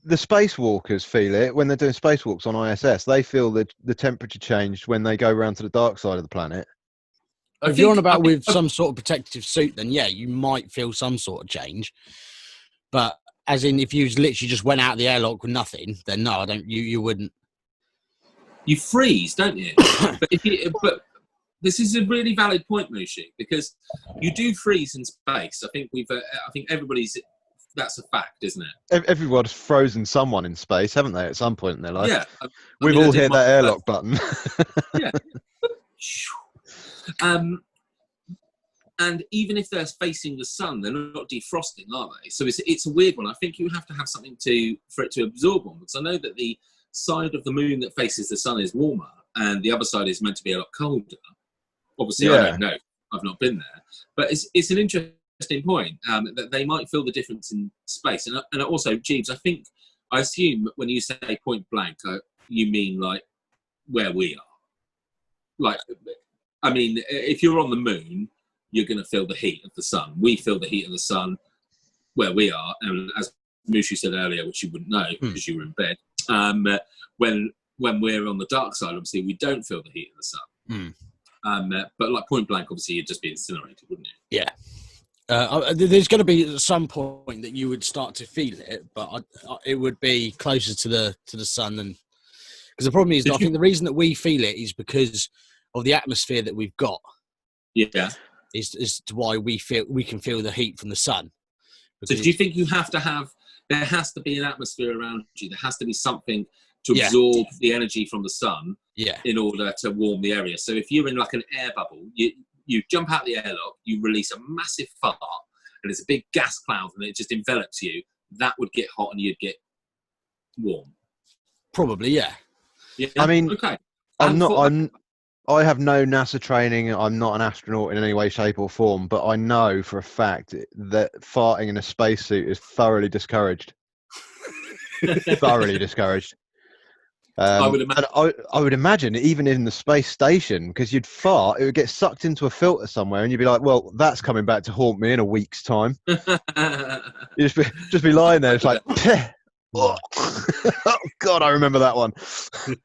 the spacewalkers feel it when they're doing spacewalks on ISS. They feel the temperature changed when they go around to the dark side of the planet. If you're on about with some sort of protective suit, then yeah, you might feel some sort of change. But as in, if you literally just went out of the airlock with nothing, then no, I don't. You wouldn't. You freeze, don't you? but this is a really valid point, Mushu, because you do freeze in space. I think everybody's. That's a fact, isn't it? Everyone's frozen someone in space, haven't they, at some point in their life? Yeah. We've all hit that airlock button. Yeah. And even if they're facing the sun, they're not defrosting, are they? So it's a weird one. I think you have to have something for it to absorb on, because I know that the side of the moon that faces the sun is warmer, and the other side is meant to be a lot colder. Obviously, yeah. I don't know. I've not been there, but it's an interesting point that they might feel the difference in space. And also, Jeeves, I assume when you say point blank, you mean like where we are. Like, I mean, if you're on the moon, you're going to feel the heat of the sun. We feel the heat of the sun where we are, and as Mushu said earlier, which you wouldn't know because you were in bed, when we're on the dark side, obviously we don't feel the heat of the sun. But like point blank, obviously you'd just be incinerated, wouldn't you? Yeah. There's going to be some point that you would start to feel it, but it would be closer to the sun than, because the problem is, I think the reason that we feel it is because of the atmosphere that we've got. Yeah. Is why we can feel the heat from the sun. So do you think there has to be an atmosphere around you? There has to be something to absorb the energy from the sun in order to warm the area. So if you're in like an air bubble, you jump out the airlock, you release a massive fart, and it's a big gas cloud, and it just envelops you. That would get hot, and you'd get warm. Probably, yeah. I mean, okay. I have no NASA training. I'm not an astronaut in any way, shape, or form. But I know for a fact that farting in a spacesuit is thoroughly discouraged. Thoroughly discouraged. I would imagine even in the space station, because you'd fart, it would get sucked into a filter somewhere, and you'd be like, "Well, that's coming back to haunt me in a week's time." You just be lying there, it's like, oh God, I remember that one.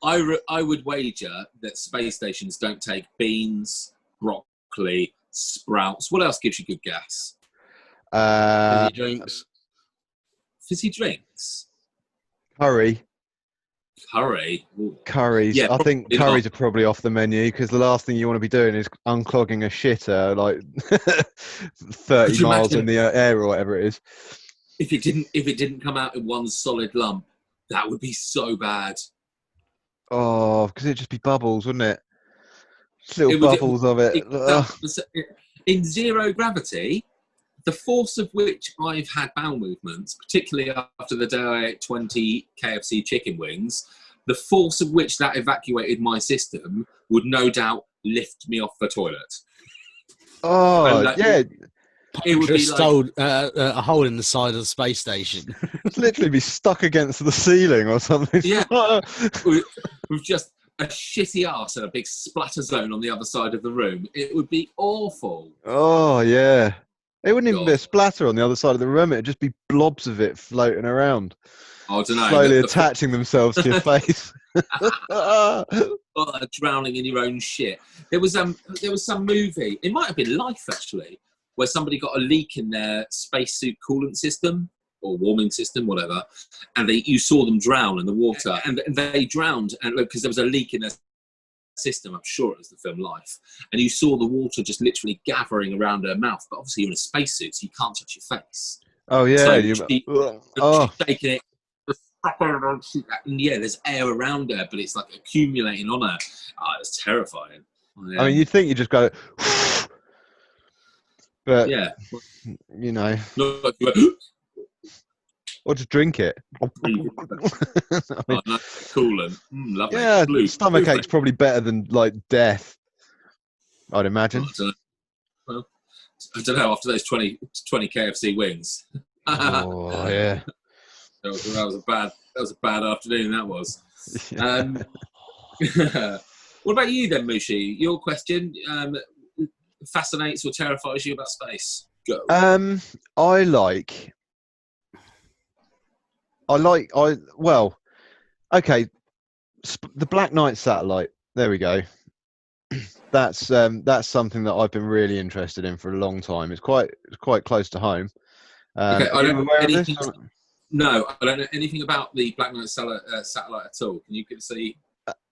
I would wager that space stations don't take beans, broccoli, sprouts. What else gives you good gas? Fizzy drinks. Fizzy drinks. Curry. Ooh. Curries. Yeah, I think curries are probably off the menu, because the last thing you want to be doing is unclogging a shitter like 30 miles in the air or whatever it is. If it didn't come out in one solid lump, that would be so bad. Oh, because it'd just be bubbles, wouldn't it? Little bubbles of it. In zero gravity, the force of which I've had bowel movements, particularly after the day I ate 20 KFC chicken wings, the force of which that evacuated my system would no doubt lift me off the toilet. Oh, yeah. It would be like a hole in the side of the space station. It'd literally be stuck against the ceiling or something. Yeah. With just a shitty arse and a big splatter zone on the other side of the room. It would be awful. Oh, yeah. It wouldn't even be a splatter on the other side of the room. It'd just be blobs of it floating around. I don't know. Slowly attaching themselves to your face. Drowning in your own shit. There was some movie. It might have been Life, actually, where somebody got a leak in their spacesuit coolant system or warming system, whatever, and you saw them drown in the water, and they drowned, and because there was a leak in their system. I'm sure it was the film Life, and you saw the water just literally gathering around her mouth. But obviously, you're in a spacesuit, so you can't touch your face. Oh yeah, so she's taking it. And yeah, there's air around her, but it's like accumulating on her. Oh, it's terrifying. Yeah. I mean, you'd think you just go. But yeah, you know, not like or just drink it. I mean, oh, nice coolant. Lovely. yeah, Blue. stomach ache's probably better than like death, I'd imagine. Well, I don't know. After those 20 KFC wings, Oh yeah. that was a bad afternoon. That was. What about you then, Mushu? Your question fascinates or terrifies you about space? Go. Okay. The Black Knight satellite. There we go. That's something that I've been really interested in for a long time. It's quite close to home. Okay, Are you aware of this? No, I don't know anything about the Black Knight satellite at all. Can you see?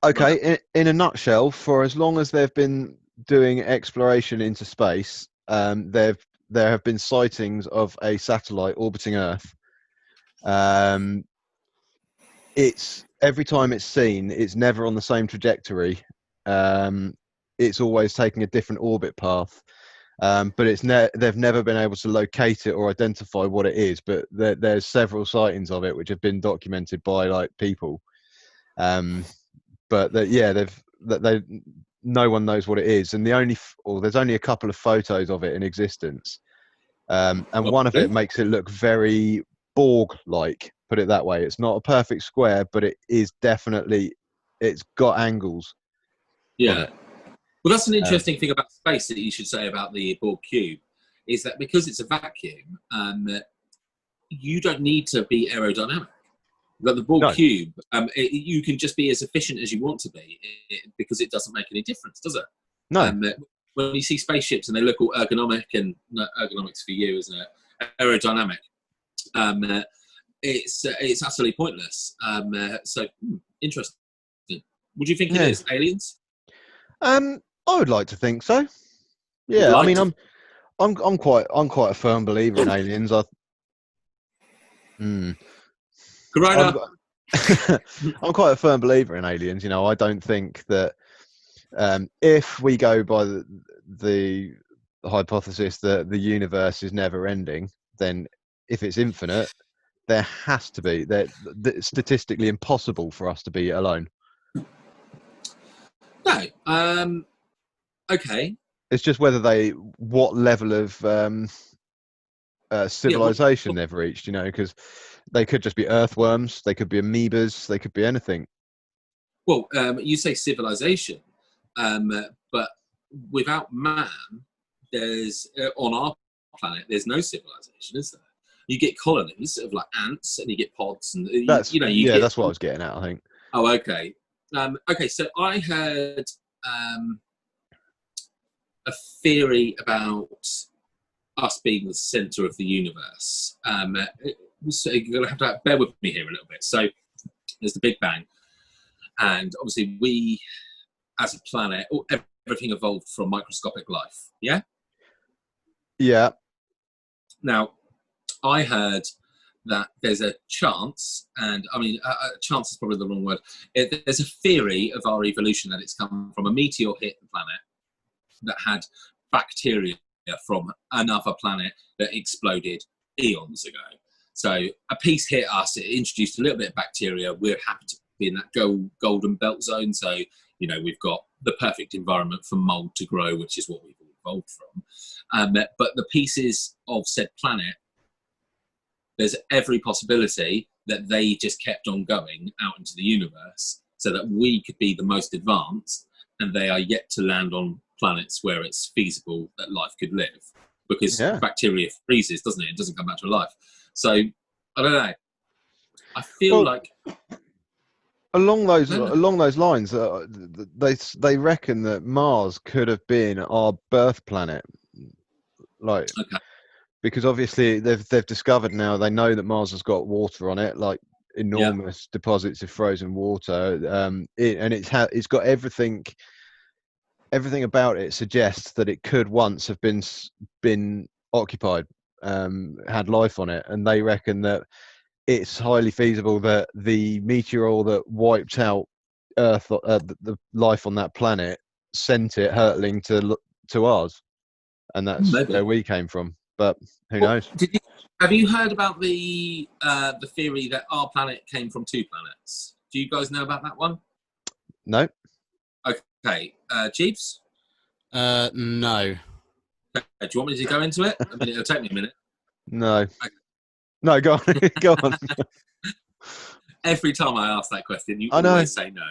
Okay, in a nutshell, for as long as they've been doing exploration into space, there have been sightings of a satellite orbiting Earth. It's every time it's seen, it's never on the same trajectory. It's always taking a different orbit path. But they've never been able to locate it or identify what it is. But there's several sightings of it which have been documented by like people. But no one knows what it is, and there's only a couple of photos of it in existence. And one of it makes it look very Borg-like. Put it that way. It's not a perfect square, but it is definitely. It's got angles. Yeah. Well, that's an interesting thing about space that you should say about the Borg cube, is that because it's a vacuum, you don't need to be aerodynamic. But the Borg cube, you can just be as efficient as you want to be, because it doesn't make any difference, does it? No. When you see spaceships and they look all ergonomic, and ergonomics for you, isn't it? Aerodynamic. It's utterly pointless. So interesting. Would you think it is aliens? I would like to think so. Yeah, I mean, I'm quite a firm believer in aliens. Corona. I'm quite a firm believer in aliens. You know, I don't think that if we go by the hypothesis that the universe is never ending, then if it's infinite, there has to be it's statistically impossible for us to be alone. No. Okay. It's just what level of civilization they've reached, you know, because they could just be earthworms, they could be amoebas, they could be anything. Well, you say civilization, but without man, there's on our planet, there's no civilization, is there? You get colonies of like ants, and you get pods, and that's what I was getting at, I think. Oh, okay. Okay, so I heard a theory about us being the center of the universe. So you're going to have to bear with me here a little bit. So there's the Big Bang, and obviously we, as a planet, everything evolved from microscopic life. Yeah. Yeah. Now, I heard that there's a chance, and I mean, chance is probably the wrong word. There's a theory of our evolution that it's come from a meteor hit the planet that had bacteria from another planet that exploded eons ago. So a piece hit us, it introduced a little bit of bacteria. We're happy to be in that golden belt zone. So, you know, we've got the perfect environment for mold to grow, which is what we've evolved from. But the pieces of said planet, there's every possibility that they just kept on going out into the universe so that we could be the most advanced, and they are yet to land on planets where it's feasible that life could live, because bacteria freezes, doesn't it? It doesn't come back to life. So I don't know. I feel like along those lines, they reckon that Mars could have been our birth planet, because obviously they've discovered now, they know that Mars has got water on it, like enormous deposits of frozen water, and it's got everything about it suggests that it could once have been occupied, had life on it, and they reckon that it's highly feasible that the meteor that wiped out Earth, the life on that planet, sent it hurtling to ours. and that's where we came from. But who knows? Have you heard about the theory that our planet came from 2 planets? Do you guys know about that one? No. Okay, Jeeves? No. Do you want me to go into it? I mean, it'll take me a minute. No. Okay. No, go on. Go on. Every time I ask that question, you always say no.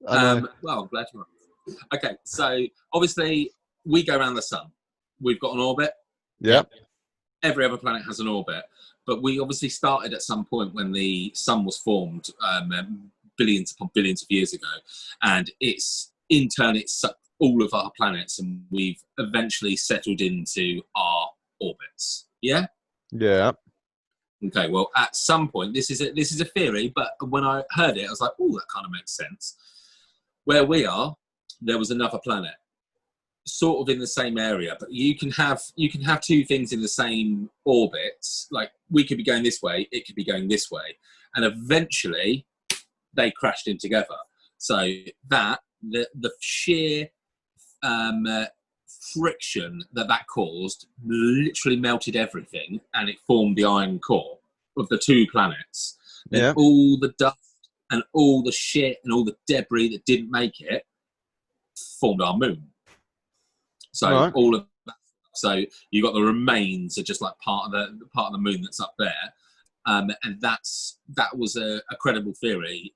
Well, I'm glad you're right. Okay, so obviously we go around the sun. We've got an orbit. Yep. Every other planet has an orbit, but we obviously started at some point when the sun was formed billions upon billions of years ago, and it's sucked all of our planets, and we've eventually settled into our orbits. Yeah. Okay, well, at some point, this is a theory, but when I heard it, I was like, oh, that kind of makes sense. Where we are, there was another planet, sort of in the same area, but you can have 2 things in the same orbit. Like, we could be going this way, it could be going this way, and eventually they crashed in together. So that the sheer friction that caused literally melted everything, and it formed the iron core of the 2 planets. Then all the dust and all the shit and all the debris that didn't make it formed our moon. So all of that. So you got the remains of just like part of the moon that's up there, and that was a credible theory.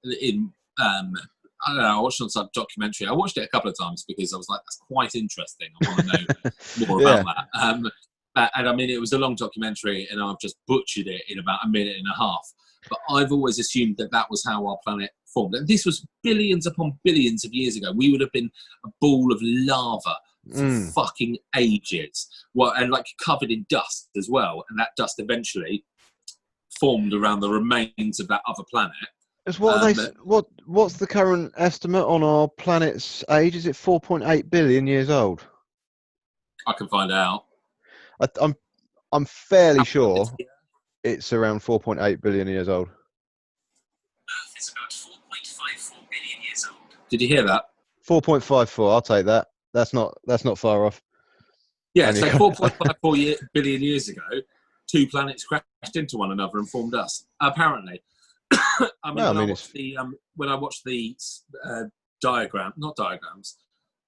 I don't know, I watched it on some documentary. I watched it a couple of times because I was like, that's quite interesting. I want to know more about that. And I mean, it was a long documentary, and I've just butchered it in about a minute and a half. But I've always assumed that was how our planet formed. And this was billions upon billions of years ago. We would have been a ball of lava for fucking ages. Well, and like covered in dust as well. And that dust eventually formed around the remains of that other planet. What's the current estimate on our planet's age? Is it 4.8 billion years old? I can find out. I'm fairly sure it's around 4.8 billion years old. Earth is about 4.54 billion years old. Did you hear that? 4.54. I'll take that. That's not far off. Yeah, so 4.54 billion years ago, 2 planets crashed into one another and formed us. Apparently. When I watched the not diagrams,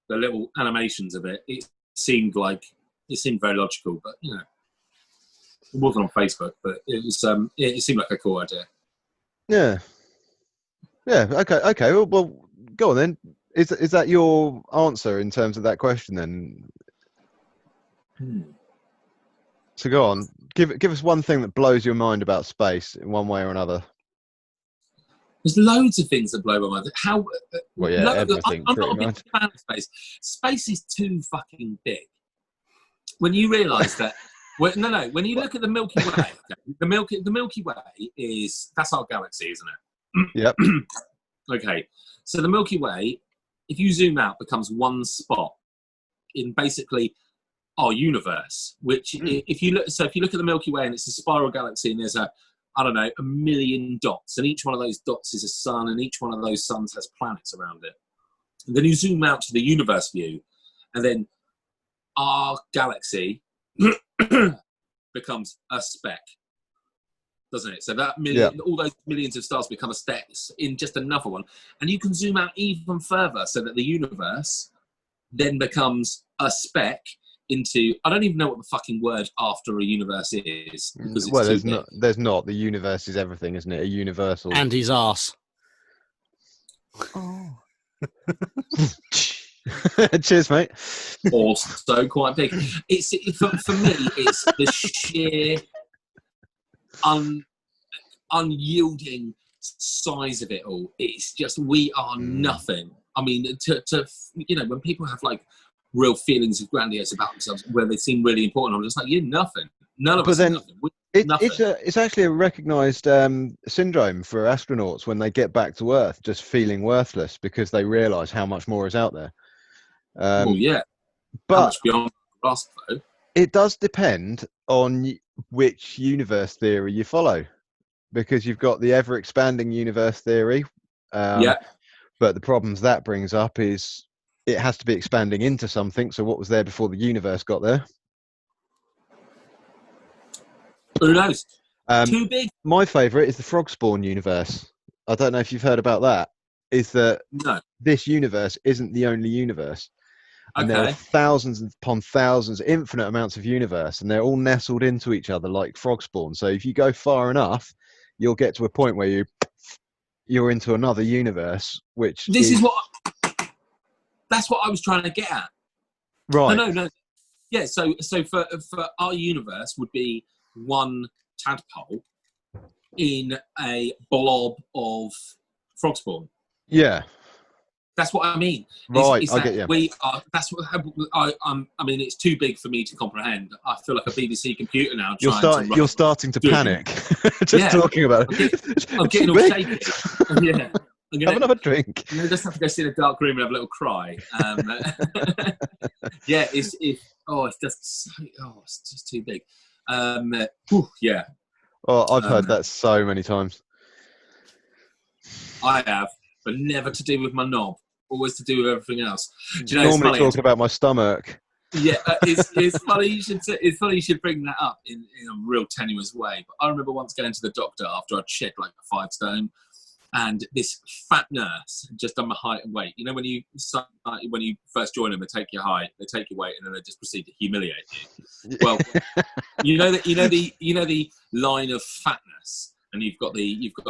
the little animations of it, it seemed very logical, but you know, it wasn't on Facebook, but it was it seemed like a cool idea. Yeah. Okay. Well, go on then. Is that your answer in terms of that question then? So go on. Give us one thing that blows your mind about space in one way or another. There's loads of things that blow my mind. Everything. I'm not a big fan of space. Space is too fucking big. When you realise that, when you look at the Milky Way, okay, the Milky Way that's our galaxy, isn't it? Yep. Okay, so the Milky Way, if you zoom out, becomes one spot in basically our universe. Which, if you look at the Milky Way and it's a spiral galaxy, and there's a million dots, and each one of those dots is a sun, and each one of those suns has planets around it. And then you zoom out to the universe view, and then our galaxy becomes a speck, doesn't it? So that all those millions of stars become a speck in just another one. And you can zoom out even further so that the universe then becomes a speck into, I don't even know what the fucking word after a universe is. Well, there's not. The universe is everything, isn't it? A universal. And his arse. Oh. Cheers, mate. Also quite big. For me, it's the sheer unyielding size of it all. It's just, we are nothing. I mean, to when people have like real feelings of grandiose about themselves, where they seem really important, I'm just like, you're nothing. None of us are nothing. It's actually a recognised syndrome for astronauts when they get back to Earth, just feeling worthless because they realise how much more is out there. But how much beyond grasp, though. It does depend on which universe theory you follow, because you've got the ever-expanding universe theory. But the problems that brings up is it has to be expanding into something. So what was there before the universe got there? Who knows? Too big. My favourite is the frog spawn universe. I don't know if you've heard about that. Is that this universe isn't the only universe. And there are thousands upon thousands, infinite amounts of universe, and they're all nestled into each other like frog spawn. So if you go far enough, you'll get to a point where you're into another universe, which that's what I was trying to get at. Right. No. Yeah, so for our universe would be one tadpole in a blob of frog spawn. Yeah. That's what I mean. Right, I get you. That's what I mean. It's too big for me to comprehend. I feel like a BBC computer now. You're starting to panic just talking about it. I'm getting all shaky. Yeah, have another drink. I just have to go sit in a dark room and have a little cry. Yeah, it's just too big. Yeah. Oh, I've heard that so many times. I have, but never to do with my knob. Always to do with everything else. Do you know, normally talking about my stomach. Yeah, it's funny. It's funny you should bring that up in a real tenuous way. But I remember once going to the doctor after I'd shed like 5 stone, and this fat nurse had just done my height and weight. You know, when you first join them, they take your height, they take your weight, and then they just proceed to humiliate you. Well, you know the line of fatness. And you've got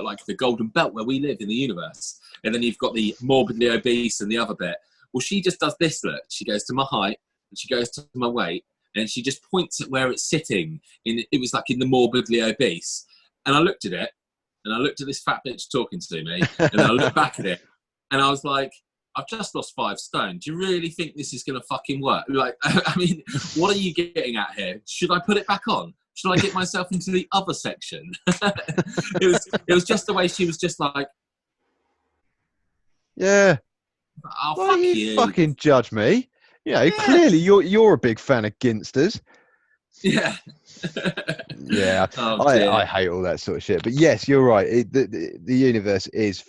like the golden belt where we live in the universe, and then you've got the morbidly obese and the other bit. Well, she just does this look. She goes to my height and she goes to my weight, and she just points at where it's sitting. It was like in the morbidly obese, and I looked at it, and I looked at this fat bitch talking to me, and then I looked back at it, and I was like, I've just lost 5 stone. Do you really think this is going to fucking work? Like, I mean, what are you getting at here? Should I put it back on? Should I get myself into the other section? It was just the way she was just like, yeah. Oh, why fuck you fucking judge me? Yeah, clearly you're a big fan of ginsters. Yeah. Yeah. Oh, I hate all that sort of shit. But yes, you're right. The universe is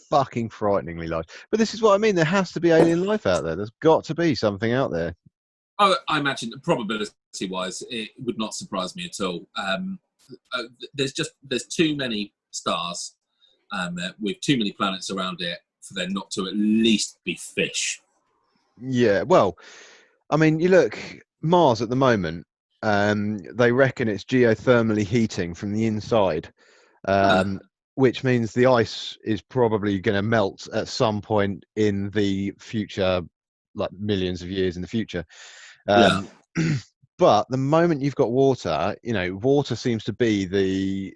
fucking frighteningly large. But this is what I mean. There has to be alien life out there. There's got to be something out there. Oh, I imagine probability-wise, it would not surprise me at all. There's too many stars with too many planets around it for there not to at least be fish. Yeah, well, I mean, you look, Mars at the moment, they reckon it's geothermally heating from the inside, which means the ice is probably going to melt at some point in the future, like millions of years in the future. But the moment you've got water, water seems to be the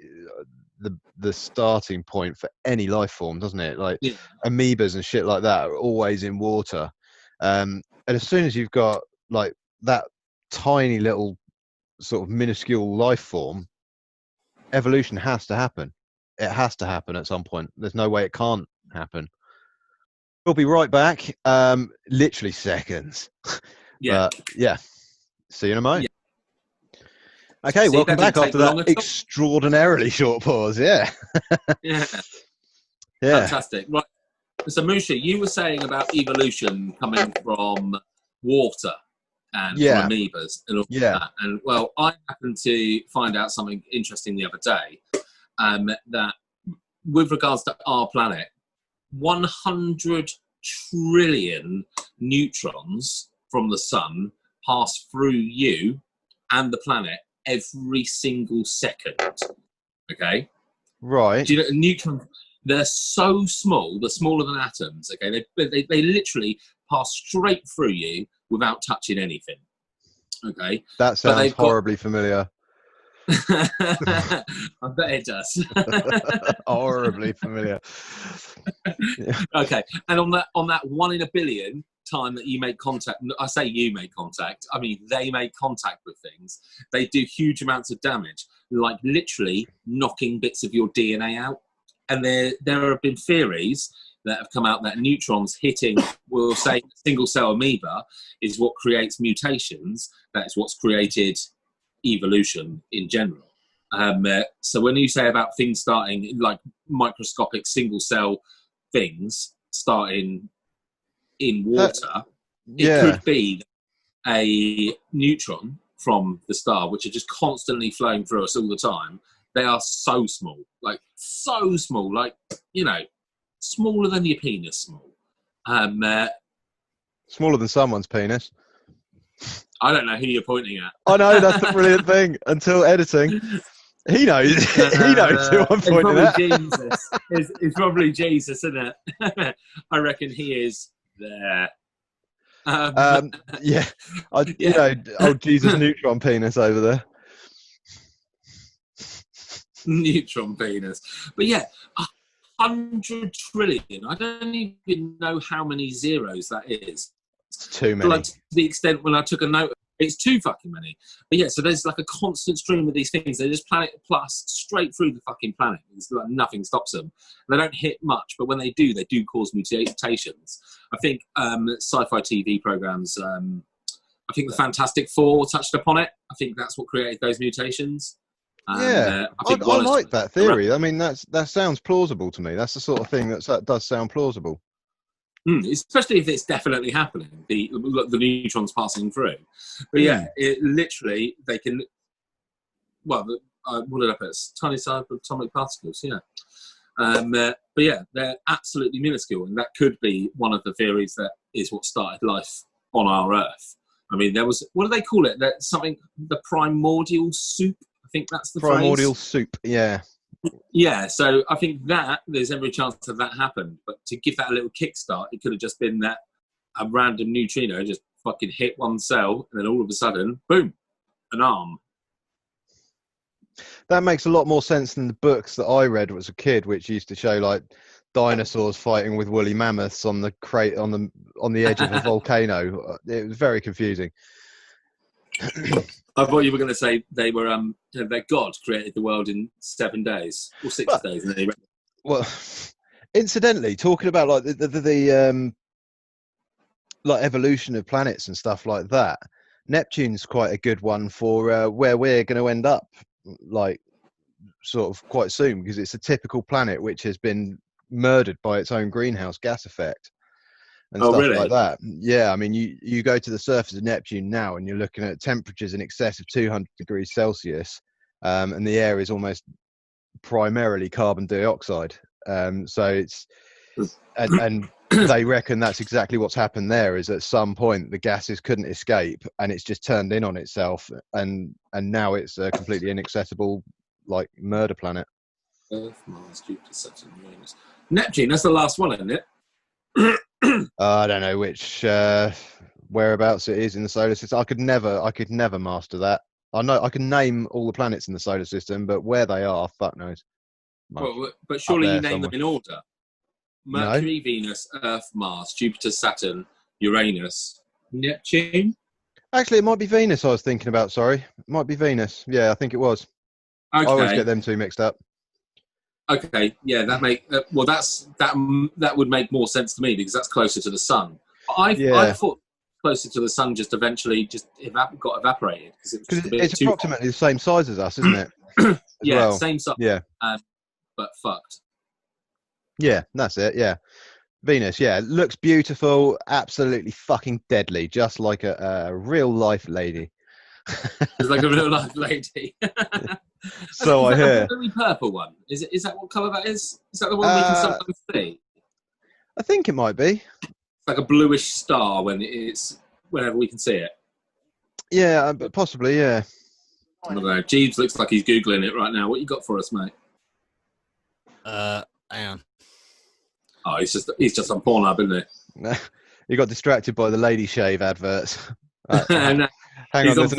starting point for any life form, doesn't it? Like amoebas and shit like that are always in water. And as soon as you've got like that tiny little sort of minuscule life form, evolution has to happen. It has to happen at some point. There's no way it can't happen. We'll be right back. Literally seconds. Yeah. Yeah. See you in a moment. Yeah. Okay, welcome back after that extraordinarily short pause. Yeah. Yeah. Fantastic. Right. So, Mushu, you were saying about evolution coming from water and from amoebas and all that. And, well, I happened to find out something interesting the other day, that with regards to our planet, 100 trillion neutrons from the sun pass through you and the planet every single second. Okay? Right. Do you know, neutrons, they're so small, they're smaller than atoms, okay? They literally pass straight through you without touching anything. Okay? That sounds horribly familiar. I bet it does. Horribly familiar. Yeah. Okay, and on that 1 in a billion time that you make contact, I say you make contact, I mean they make contact with things, they do huge amounts of damage, like literally knocking bits of your DNA out. And there have been theories that have come out that neutrons hitting, we'll say, a single cell amoeba is what creates mutations. That is what's created evolution in general. So when you say about things starting, like microscopic single cell things starting in water, it could be a neutron from the star, which are just constantly flowing through us all the time, they are so small, like smaller than your penis small. Smaller than someone's penis. I don't know who you're pointing at. I know, that's the brilliant thing. Until editing, he knows. He knows who I'm pointing at. Jesus. It's probably Jesus, isn't it? I reckon he is there. You know, old Jesus neutron penis over there. Neutron penis. But yeah, 100 trillion. I don't even know how many zeros that is. It's too many. Like, to the extent when I took a note, it's too fucking many. But yeah, so there's like a constant stream of these things. They just planet plus straight through the fucking planet. It's like nothing stops them. They don't hit much, but when they do cause mutations. I think sci-fi TV programs, I think the Fantastic Four touched upon it. I think that's what created those mutations. I like that theory. I mean, that sounds plausible to me. That's the sort of thing that does sound plausible. Especially if it's definitely happening, the neutrons passing through. But yeah, it literally, they can, what did I put? Tiny subatomic particles, yeah. But yeah, they're absolutely minuscule, and that could be one of the theories that is what started life on our Earth. I mean, there was, what do they call it? That's something, the primordial soup. I think that's the primordial phrase. soup, yeah. Yeah, so I think that there's every chance that happened, but to give that a little kickstart, it could have just been that a random neutrino just fucking hit one cell, and then all of a sudden, boom, an arm. That makes a lot more sense than the books that I read as a kid, which used to show like dinosaurs fighting with woolly mammoths on the on the edge of a volcano. It was very confusing. I thought you were going to say they were their God created the world in 7 days or 6 days. And well, incidentally, talking about like the like evolution of planets and stuff like that, Neptune's quite a good one for where we're going to end up, like sort of quite soon, because it's a typical planet which has been murdered by its own greenhouse gas effect. And stuff really? Like that. Yeah, I mean, you go to the surface of Neptune now and you're looking at temperatures in excess of 200 degrees Celsius, and the air is almost primarily carbon dioxide. So it's, and they reckon that's exactly what's happened there, is at some point the gases couldn't escape and it's just turned in on itself, and now it's a completely inaccessible, like, murder planet. Earth, Mars, Jupiter, Saturn, Uranus. Neptune, that's the last one, isn't it? I don't know which whereabouts it is in the solar system. I could never master that. I know I can name all the planets in the solar system, but where they are, fuck knows. Well, but surely you name them in order: Mercury, Venus, Earth, Mars, Jupiter, Saturn, Uranus, Neptune. Actually, it might be Venus. I was thinking about. Sorry, it might be Venus. Yeah, I think it was. Okay. I always get them two mixed up. Okay, yeah, that would make more sense to me, because that's closer to the sun. I thought closer to the sun just eventually got evaporated, because it's approximately the same size as us, isn't it? Yeah, same size. Yeah, but fucked. Yeah, that's it. Yeah, Venus. Yeah, looks beautiful, absolutely fucking deadly, just like a real life lady. It's like a real life lady. So I hear. The very purple one. Is that what colour that is? Is that the one we can sometimes see? I think it might be. It's like a bluish star whenever we can see it. Yeah, but possibly. Yeah. I don't know. Jeeves looks like he's googling it right now. What you got for us, mate? Hang on. Oh, he's just on Pornhub, isn't he? You got distracted by the lady shave adverts. No. Hang on, there's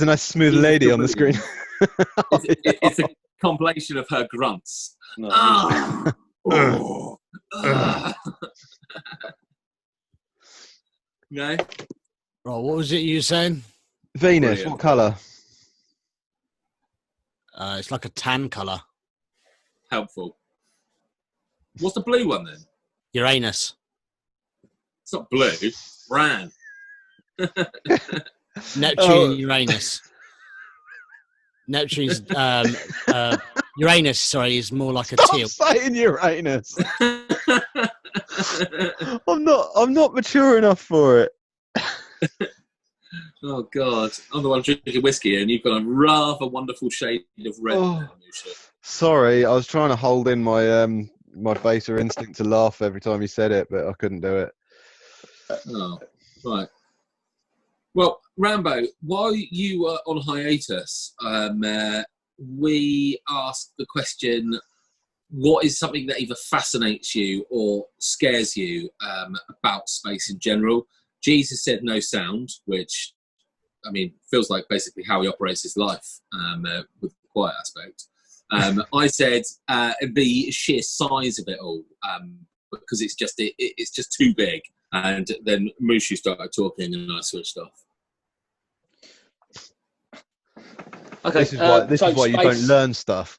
a nice smooth lady on the screen. It's a compilation of her grunts. No. No? Right, what was it you were saying? Venus, Brilliant. what colour? It's like a tan colour. Helpful. What's the blue one then? Uranus. It's not blue, it's brown. Neptune, Uranus. Neptune's Uranus. Sorry, is more like a teal. Stop saying Uranus. I'm not mature enough for it. Oh God, I'm the one drinking whiskey, and you've got a rather wonderful shade of red. Oh, sorry, I was trying to hold in my my baser instinct to laugh every time you said it, but I couldn't do it. Oh, right. Well, Rambo, while you were on hiatus, we asked the question: what is something that either fascinates you or scares you about space in general? Jesus said no sound, which, I mean, feels like basically how he operates his life with the quiet aspect. I said the sheer size of it all, because it's just too big. And then Mushu started talking, and I switched off. Okay, this is why space, you don't learn stuff.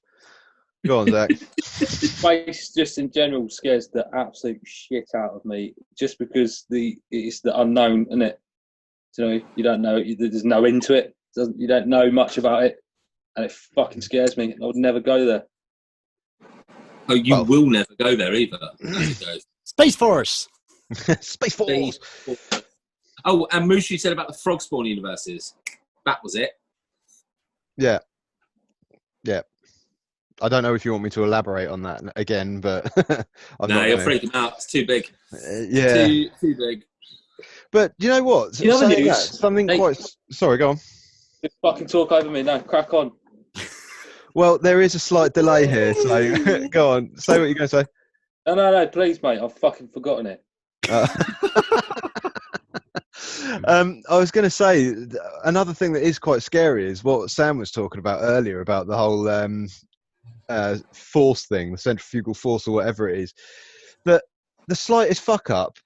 Go on, Zach. Space, just in general, scares the absolute shit out of me. Just because it's the unknown, isn't it? You don't know. There's no into it. You don't know much about it, and it fucking scares me. I would never go there. Oh, you will never go there either. As it goes. Space Force. Space Force. Oh, and Mushu said about the frog spawn universes. That was it. Yeah. I don't know if you want me to elaborate on that again, but no, you're freaking out. It's too big. Yeah, too big. But you know what? Something quite. Sorry, go on. Just fucking talk over me. No, crack on. Well, there is a slight delay here, so go on. Say what you're going to say. No, please, mate. I've fucking forgotten it. I was going to say another thing that is quite scary is what Sam was talking about earlier about the whole force thing, the centrifugal force or whatever it is. That the slightest fuck up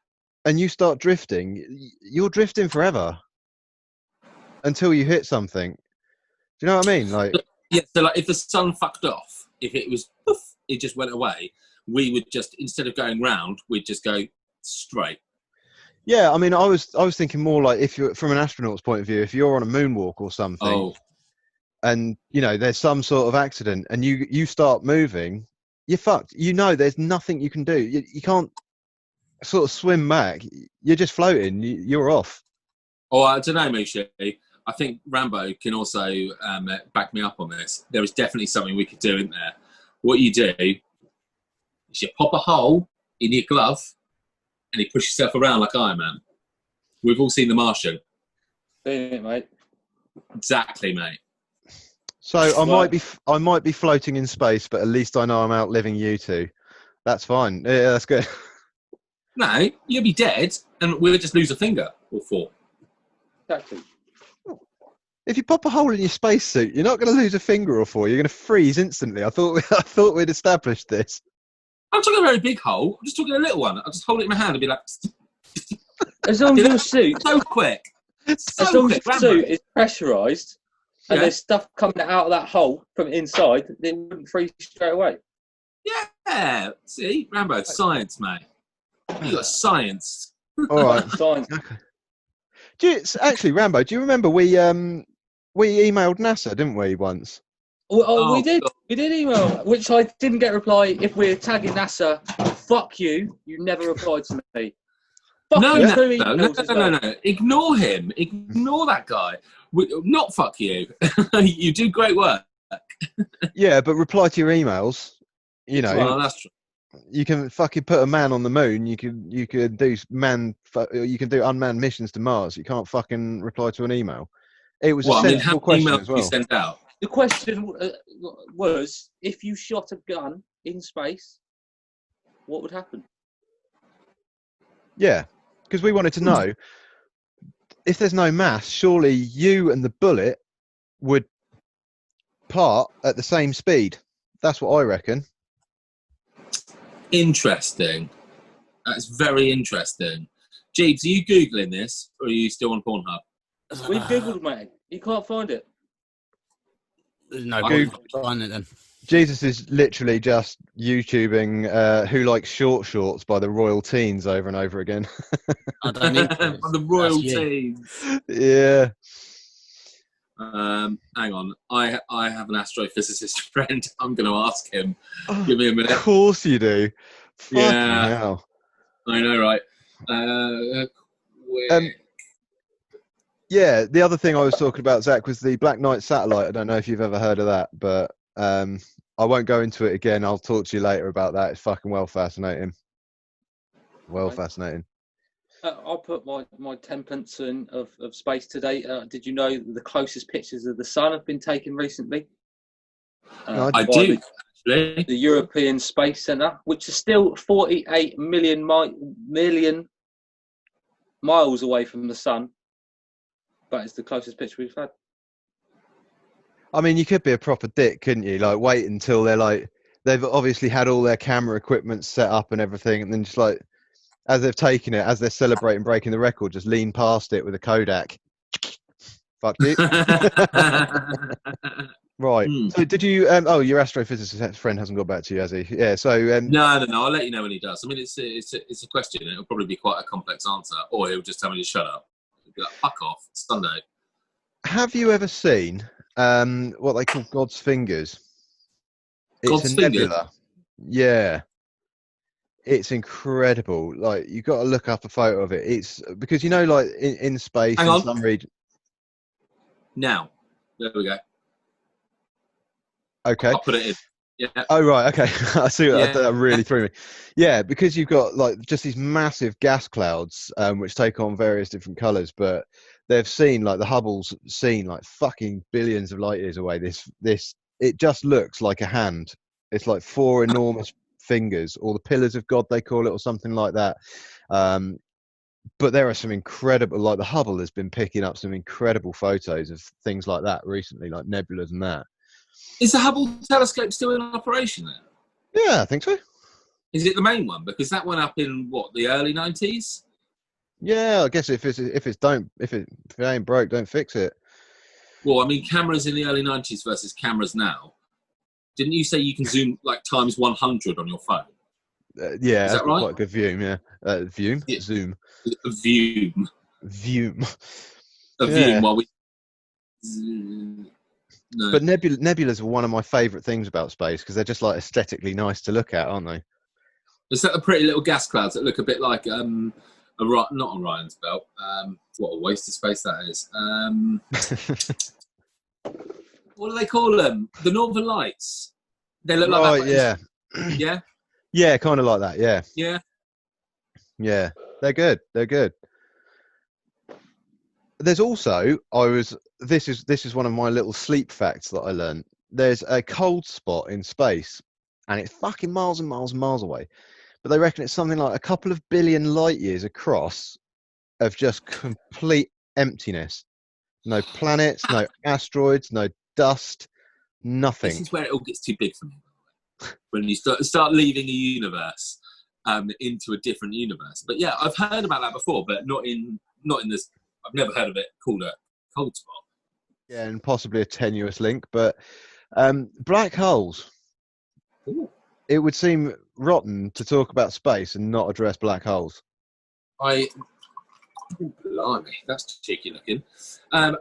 and you start drifting, you're drifting forever until you hit something. Do you know what I mean? Like, yeah. So, like, if the sun fucked off, if it was, poof, it just went away. We would just, instead of going round, we'd just go straight. Yeah, I mean, I was thinking more like if you're from an astronaut's point of view, if you're on a moonwalk or something, and there's some sort of accident, and you start moving, you're fucked. There's nothing you can do. You can't sort of swim back. You're just floating. You're off. Oh, I don't know, Mushu. I think Rambo can also back me up on this. There is definitely something we could do in there. What you do is you pop a hole in your glove and you push yourself around like Iron Man. We've all seen The Martian. Seen it, mate. Exactly, mate. So I might be floating in space, but at least I know I'm outliving you two. That's fine. Yeah, that's good. No, you'll be dead, and we'll just lose a finger or four. Exactly. If you pop a hole in your spacesuit, you're not going to lose a finger or four. You're going to freeze instantly. I thought we'd established this. I'm talking a very big hole. I'm just talking a little one. I'll just hold it in my hand and be like... As long as your suit... So quick. As long as your suit is pressurised and there's stuff coming out of that hole from inside, it wouldn't freeze straight away. Yeah. See? Rambo, science, mate. You got science. All right. Science. Okay. Actually, Rambo, do you remember we emailed NASA, didn't we, once? We did. We did email, which I didn't get a reply. If we're tagging NASA, fuck you. You never replied to me. No. Ignore him. Ignore that guy. Not fuck you. You do great work. Yeah, but reply to your emails. Well, that's true. You can fucking put a man on the moon. You can do unmanned missions to Mars. You can't fucking reply to an email. It was a sensible question as well. You sent out? The question was, if you shot a gun in space, what would happen? Yeah, because we wanted to know if there's no mass, surely you and the bullet would part at the same speed. That's what I reckon. Interesting. That's very interesting. Jeeves, are you Googling this, or are you still on Pornhub? We've Googled, mate. You can't find it. No, Google find it then. Jesus is literally just YouTubing Who Likes Short Shorts by the Royal Teens over and over again. I don't need to. The Royal Teens. Yeah. Hang on. I have an astrophysicist friend. I'm going to ask him. Give me a minute. Of course you do. Yeah. Hell. I know, right? Yeah, the other thing I was talking about, Zach, was the Black Knight satellite. I don't know if you've ever heard of that, but I won't go into it again. I'll talk to you later about that. It's fucking well fascinating. Well fascinating. I'll put my 10 pence in of space today. Did you know that the closest pictures of the sun have been taken recently? I do. The European Space Centre, which is still 48 million miles away from the sun, but it's the closest picture we've had. I mean, you could be a proper dick, couldn't you? Like, wait until they've obviously had all their camera equipment set up and everything, and then just like, as they've taken it, as they're celebrating breaking the record, just lean past it with a Kodak. Fuck you. Right. So did you? Your astrophysicist friend hasn't got back to you, has he? Yeah. So. No. I'll let you know when he does. I mean, it's a question. It'll probably be quite a complex answer, or he'll just tell me to shut up. He'll be like, fuck off. It's Sunday. Have you ever seen what they call God's fingers? It's a nebula. Yeah. It's incredible. Like, you've got to look up a photo of it. It's because, you know, like in space, in some region. Now, there we go. Okay. I'll put it in. Yeah. Oh, right. Okay. I see. Yeah. That really threw me. Yeah, because you've got like just these massive gas clouds, which take on various different colours, but they've seen, like, the Hubble's seen like fucking billions of light years away. This it just looks like a hand. It's like 4 enormous fingers, or the pillars of God they call it, or something like that. But there are some incredible, like the Hubble has been picking up some incredible photos of things like that recently, like nebulas and that. Is the Hubble telescope still in operation then? Yeah, I think so. Is it the main one? Because that went up in what, the early 90s? Yeah, I guess if it ain't broke, don't fix it. Well, I mean, cameras in the early 90s versus cameras now. Didn't you say you can zoom like times 100 on your phone? Yeah, is that right? Quite a good view. Yeah, view, yeah. Zoom, view. A view while we. No. But nebulas are one of my favourite things about space because they're just like aesthetically nice to look at, aren't they? Is that the pretty little gas clouds that look a bit like not Orion's belt? What a waste of space that is. What do they call them? The Northern Lights. They look like that. Yeah. Yeah. Yeah, kind of like that. Yeah. Yeah. Yeah, they're good. They're good. There's also this is one of my little sleep facts that I learned. There's a cold spot in space, and it's fucking miles and miles and miles away. But they reckon it's something like a couple of billion light years across of just complete emptiness. No planets, no asteroids, no dust, nothing. This is where it all gets too big for me. When you start leaving a universe into a different universe. But yeah, I've heard about that before, but not in this. I've never heard of it called a cold spot. Yeah, and possibly a tenuous link, but black holes. Ooh. It would seem rotten to talk about space and not address black holes. Blimey, that's cheeky looking. I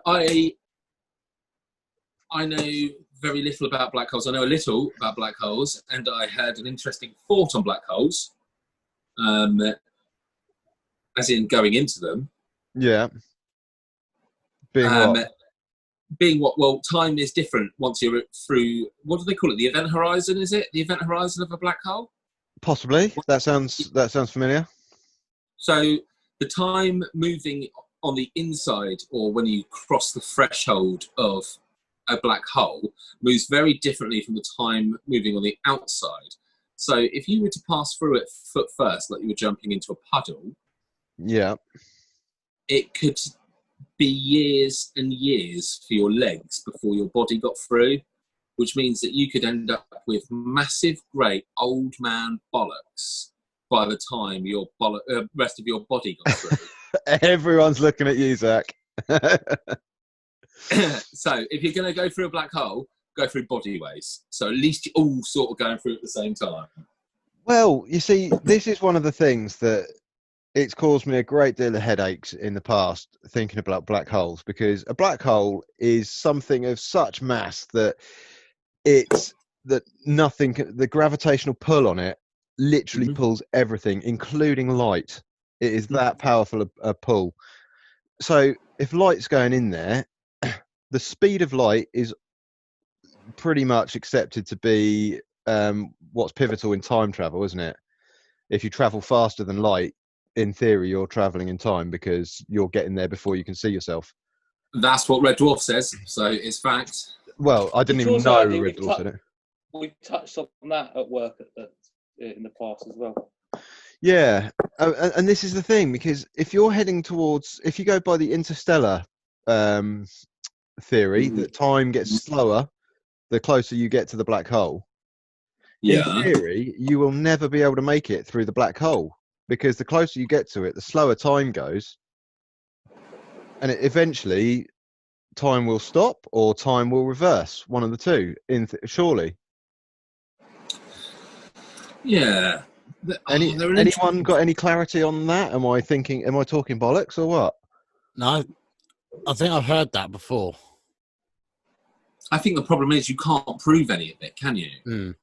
know very little about black holes. I know a little about black holes, and I had an interesting thought on black holes, as in going into them. Yeah. Being what? Well, time is different once you're through. What do they call it? The event horizon, is it? The event horizon of a black hole? Possibly. That sounds familiar. So the time moving on the inside, or when you cross the threshold of a black hole, moves very differently from the time moving on the outside. So if you were to pass through it foot first, like you were jumping into a puddle, yeah, it could be years and years for your legs before your body got through, which means that you could end up with massive, great old man bollocks by the time your rest of your body got through. Everyone's looking at you, Zach. So if you're going to go through a black hole, go through bodyways. So at least you're all sort of going through at the same time. Well, you see, this is one of the things that it's caused me a great deal of headaches in the past thinking about black holes, because a black hole is something of such mass that the gravitational pull on it literally pulls everything, including light. It is that powerful a pull. So if light's going in there, the speed of light is pretty much accepted to be what's pivotal in time travel, isn't it? If you travel faster than light, in theory, you're traveling in time because you're getting there before you can see yourself. That's what Red Dwarf says, so it's fact. Well, I didn't even know Red Dwarf said it. We touched on that at work in the past as well. Yeah, and this is the thing, because if you're heading towards, if you go by the interstellar theory, that time gets slower the closer you get to the black hole. Yeah. In theory, you will never be able to make it through the black hole, because the closer you get to it, the slower time goes, and eventually time will stop or time will reverse, one of the two, surely. Yeah. Anyone got any clarity on that? Am I talking bollocks or what? No, I think I've heard that before. I think the problem is you can't prove any of it, can you? Mm.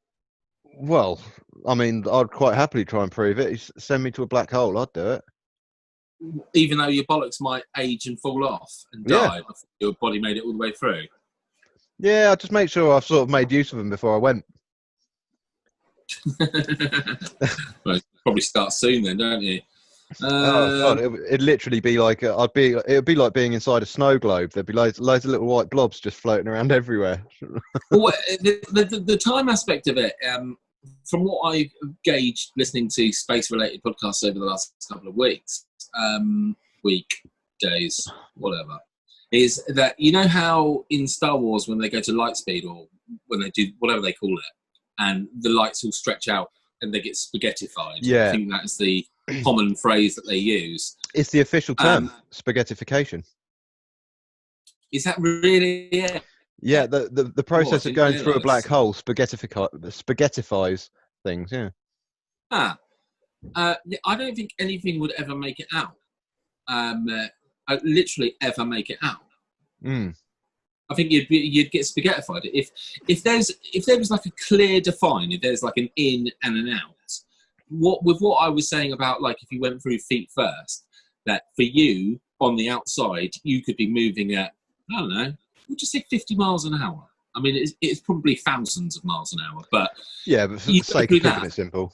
Well, I mean, I'd quite happily try and prove it. Send me to a black hole, I'd do it. Even though your bollocks might age and fall off and die before your body made it all the way through. Yeah, I'd just make sure I've sort of made use of them before I went. Well, probably start soon then, don't you? Oh God, it'd literally be like it'd be like being inside a snow globe. There'd be loads of little white blobs just floating around everywhere. Well, the time aspect of it, from what I've gauged listening to space-related podcasts over the last couple of weeks, days, whatever, is that, you know how in Star Wars when they go to light speed, or when they do whatever they call it, and the lights all stretch out and they get spaghettified. Yeah. I think that's the common phrase that they use. It's the official term, spaghettification. Is that really it? Yeah, the process of going through a black hole spaghettifies things, yeah. I don't think anything would ever make it out. Literally ever make it out. Mm. I think you'd get spaghettified. If there was like a clear define, if there's like an in and an out, what I was saying about, like, if you went through feet first, that for you on the outside you could be moving at, I don't know, we'll just say 50 miles an hour. I mean, it's probably thousands of miles an hour, but yeah, but for the sake of keeping it simple.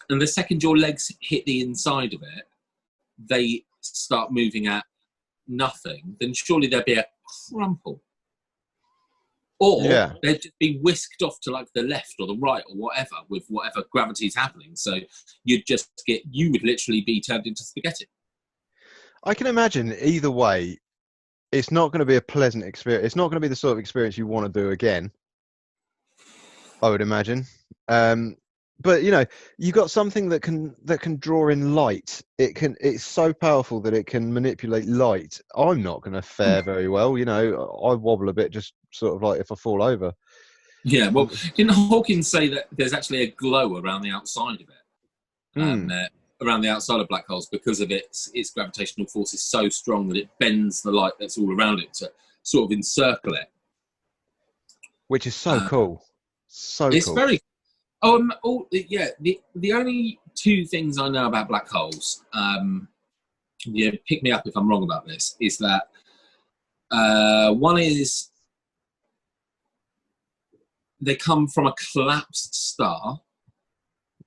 And the second your legs hit the inside of it, they start moving at nothing, then surely there'd be a crumple. Or they'd just be whisked off to like the left or the right or whatever, with whatever gravity's happening. So you would literally be turned into spaghetti. I can imagine either way, it's not going to be a pleasant experience. It's not going to be the sort of experience you want to do again, I would imagine. But you know, you got something that can draw in light. It's so powerful that it can manipulate light. I'm not going to fare very well. You know, I wobble a bit, just sort of like if I fall over. Yeah. Well, didn't Hawkins say that there's actually a glow around the outside of it, around the outside of black holes, because of its gravitational force is so strong that it bends the light that's all around it to sort of encircle it. Which is so cool. It's cool. Very. The only two things I know about black holes, pick me up if I'm wrong about this, is that one is they come from a collapsed star.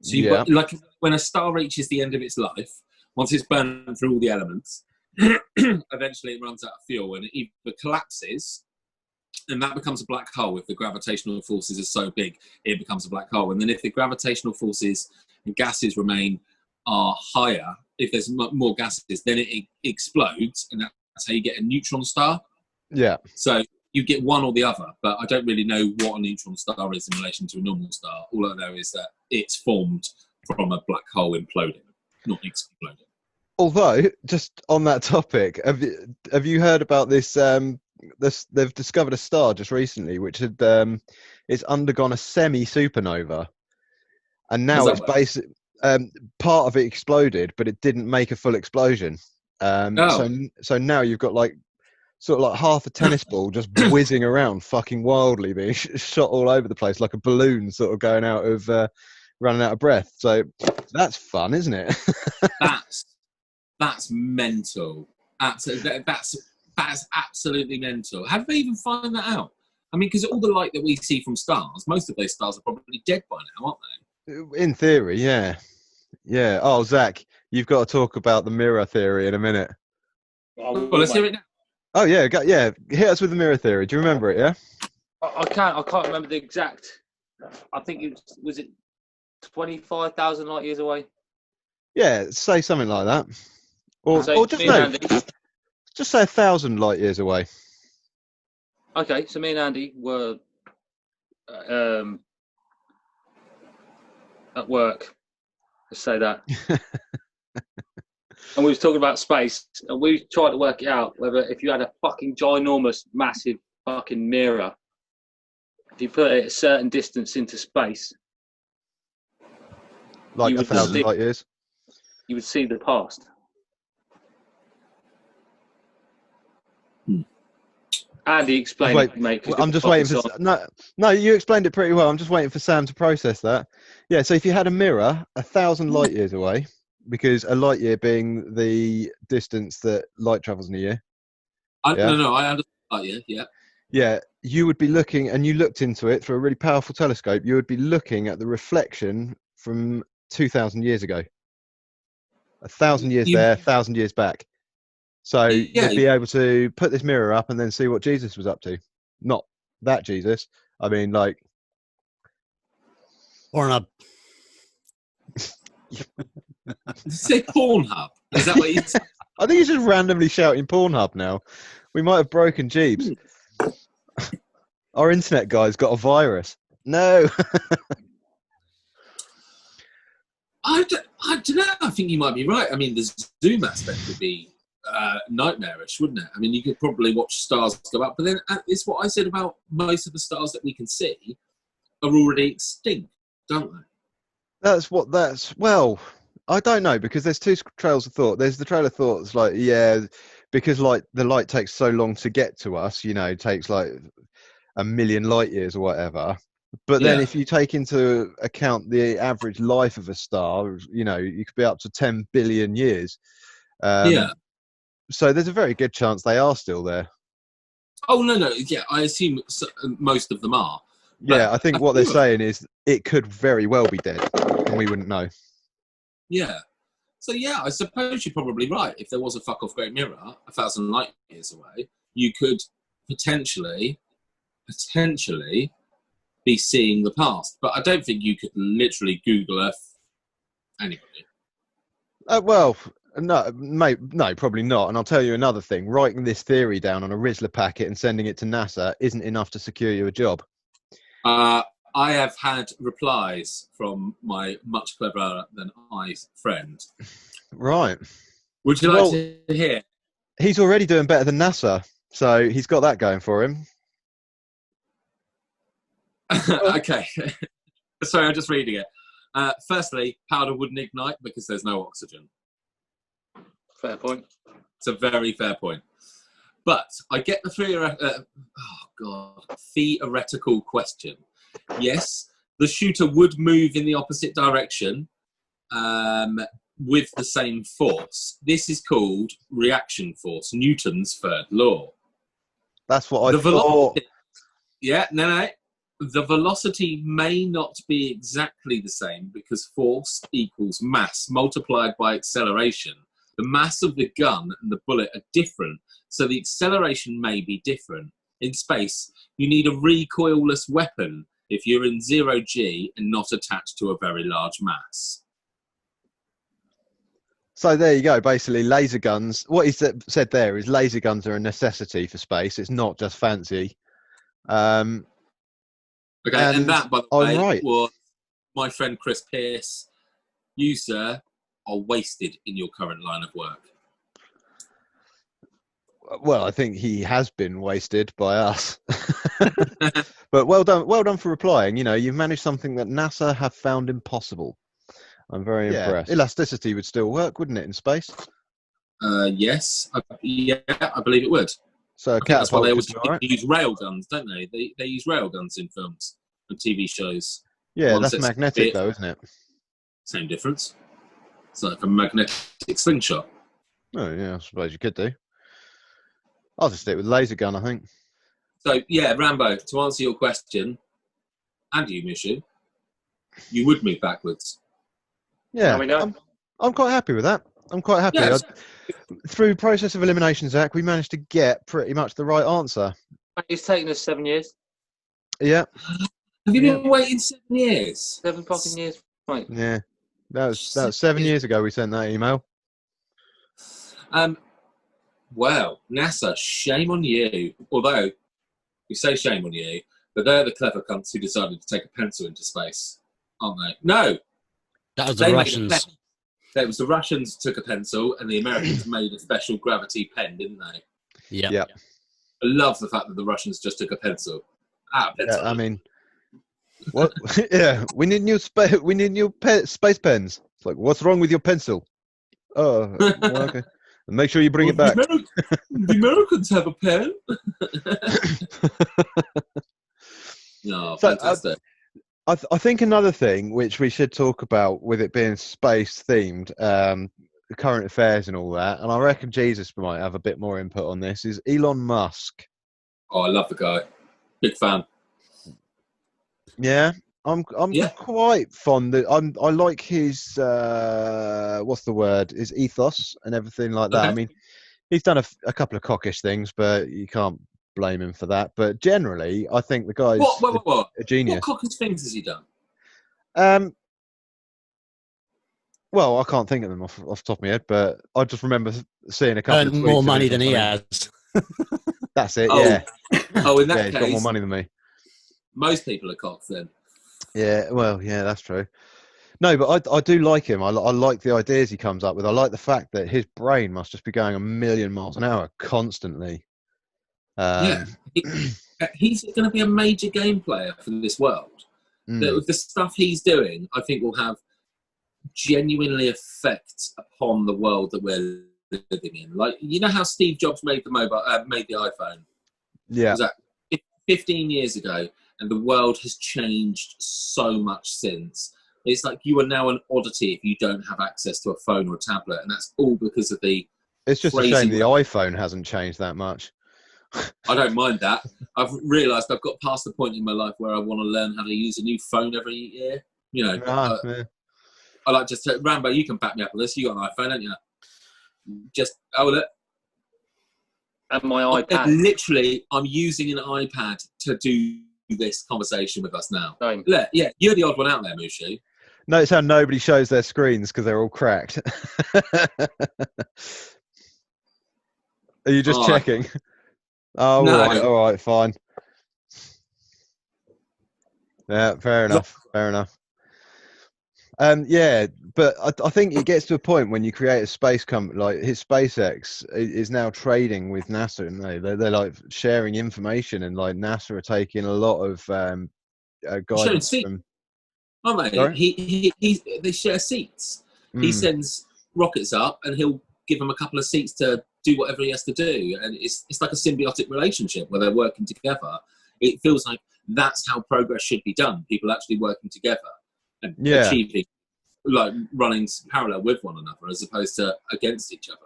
So you've got, like, when a star reaches the end of its life, once it's burned through all the elements, eventually it runs out of fuel and it either collapses, and that becomes a black hole. If the gravitational forces are so big, it becomes a black hole. And then if the gravitational forces and gases are higher, if there's more gases, then it explodes, and that's how you get a neutron star. Yeah. So you get one or the other, but I don't really know what a neutron star is in relation to a normal star. All I know is that it's formed from a black hole imploding, not exploding. Although, just on that topic, have you heard about this? They've discovered a star just recently which had it's undergone a semi-supernova, and now it's basically part of it exploded, but it didn't make a full explosion. So now you've got like sort of like half a tennis ball just whizzing around fucking wildly, being shot all over the place like a balloon, sort of going out of running out of breath. So that's fun, isn't it? That's mental. Absolutely, that's absolutely mental. How did they even find that out? I mean, because all the light that we see from stars, most of those stars are probably dead by now, aren't they? In theory, yeah. Yeah. Oh, Zach, you've got to talk about the mirror theory in a minute. Well, let's hear it now. Oh, yeah. Yeah. Hit us with the mirror theory. Do you remember it, yeah? I can't remember the exact. I think was it 25,000 light years away? Yeah, say something like that. Or just me and Andy, just say 1,000 light years away. Okay, so me and Andy were at work. Let's say that. And we was talking about space, and we tried to work it out whether if you had a fucking ginormous, massive fucking mirror, if you put it a certain distance into space, like 1,000 light years, you would see the past. Andy explained it, mate. I'm just waiting for no. You explained it pretty well. I'm just waiting for Sam to process that. Yeah. So if you had a mirror 1,000 light years away, because a light year being the distance that light travels in a year. No, I understand light year. Yeah. Yeah, you would be looking, and you looked into it through a really powerful telescope. You would be looking at the reflection from 2,000 years ago. 1,000 years there, 1,000 years back. So you'd be able to put this mirror up and then see what Jesus was up to. Not that Jesus. I mean, like... Pornhub. Did you say Pornhub? Is that what you said? I think he's just randomly shouting Pornhub now. We might have broken Jeeves. Our internet guy's got a virus. No. I don't know. I think you might be right. I mean, the Zoom aspect would be nightmarish, wouldn't it? I mean, you could probably watch stars go up, but then it's what I said about most of the stars that we can see are already extinct, don't they? Well, I don't know, because there's two trails of thought. There's the trail of thought that's like, yeah, because like the light takes so long to get to us, you know, it takes like 1,000,000 light years or whatever. But then if you take into account the average life of a star, you know, you could be up to 10 billion years. So there's a very good chance they are still there. Oh, no. Yeah, I assume most of them are. Yeah, I think what they're saying is it could very well be dead and we wouldn't know. Yeah. So, yeah, I suppose you're probably right. If there was a fuck-off great mirror 1,000 light years away, you could potentially be seeing the past. But I don't think you could literally Google Earth anybody. Well, no, mate, no, probably not. And I'll tell you another thing. Writing this theory down on a Rizzler packet and sending it to NASA isn't enough to secure you a job. I have had replies from my much cleverer than I friend. Right. Would you like to hear? He's already doing better than NASA, so he's got that going for him. Okay. Sorry, I'm just reading it. Firstly, powder wouldn't ignite because there's no oxygen. Fair point. It's a very fair point. But I get the theoretical question. Yes, the shooter would move in the opposite direction with the same force. This is called reaction force, Newton's third law. That's what I thought. Yeah, no. The velocity may not be exactly the same because force equals mass multiplied by acceleration. The mass of the gun and the bullet are different, so the acceleration may be different. In space, you need a recoilless weapon if you're in 0G and not attached to a very large mass. So there you go. Basically, laser guns. What he said there is laser guns are a necessity for space. It's not just fancy. Okay, and that, by the way, right. was my friend Chris Pierce. You, sir, are wasted in your current line of work. Well, I think he has been wasted by us. But well done for replying. You know, you've managed something that NASA have found impossible. I'm very impressed. Elasticity would still work, wouldn't it, in space? Yes. I believe it would. So that's why they always use rail guns, don't they? They use rail guns in films and TV shows. Yeah, that's magnetic though, isn't it? Same difference. It's like a magnetic slingshot. Oh, yeah, I suppose you could do. I'll just stick with laser gun, I think. So, yeah, Rambo, to answer your question, and you, Mushu, you would move backwards. Yeah, I'm quite happy with that. I'm quite happy. Yes. Through process of elimination, Zach, we managed to get pretty much the right answer. It's taken us 7 years. Yeah. Have you been waiting 7 years? 7 fucking years. Right. Yeah. That was 7 years ago we sent that email. Well, NASA, shame on you. Although, we say shame on you, but they're the clever cunts who decided to take a pencil into space, aren't they? No! That was the Russians. It was the Russians who took a pencil and the Americans made a special gravity pen, didn't they? Yeah. Yep. I love the fact that the Russians just took a pencil. Pencil. Yeah, I mean, what? Yeah, we need new space pens. It's like, what's wrong with your pencil? Oh, okay. Make sure you bring it back. The Americans have a pen. No, So, fantastic. I think another thing which we should talk about with it being space themed, current affairs and all that, and I reckon Jesus might have a bit more input on this, is Elon Musk. Oh, I love the guy. Big fan. Yeah, I'm quite fond. I like his what's the word? His ethos and everything like that. Okay. I mean, he's done a couple of cockish things, but you can't blame him for that. But generally, I think the guy's what? a genius. What cockish things has he done? Well, I can't think of them off the top of my head, but I just remember seeing a couple. Earned more money than he has. That's it. Oh. Yeah. Oh, in that he's case, got more money than me. most people are cocks then. Yeah. Well, yeah, that's true. No, but I do like him. I like the ideas he comes up with. I like the fact that his brain must just be going a million miles an hour constantly. He's going to be a major game player for this world. The stuff he's doing, I think, will have genuinely effect upon the world that we're living in. Like, you know how Steve Jobs made the iPhone? Yeah. Was that 15 years ago? And the world has changed so much since. It's like you are now an oddity if you don't have access to a phone or a tablet, and that's all because of the. It's just a shame the iPhone hasn't changed that much. I don't mind that. I've realised I've got past the point in my life where I want to learn how to use a new phone every year. You know, I like just to, Rambo, you can back me up on this. You got an iPhone, haven't you? Just hold it. And my iPad. Literally, I'm using an iPad to do this conversation with us now. Same. Yeah, you're the odd one out there, Mushu. Notice how nobody shows their screens because they're all cracked. Are you just checking? Oh, no. All right, fine. Yeah, fair enough. Yeah, but I think it gets to a point when you create a space company, like his SpaceX is now trading with NASA, and they're like sharing information, and like NASA are taking a lot of guidance from. Oh, mate, they share seats. He sends rockets up, and he'll give them a couple of seats to do whatever he has to do, and it's like a symbiotic relationship where they're working together. It feels like that's how progress should be done. People actually working together and achieving, like running parallel with one another as opposed to against each other.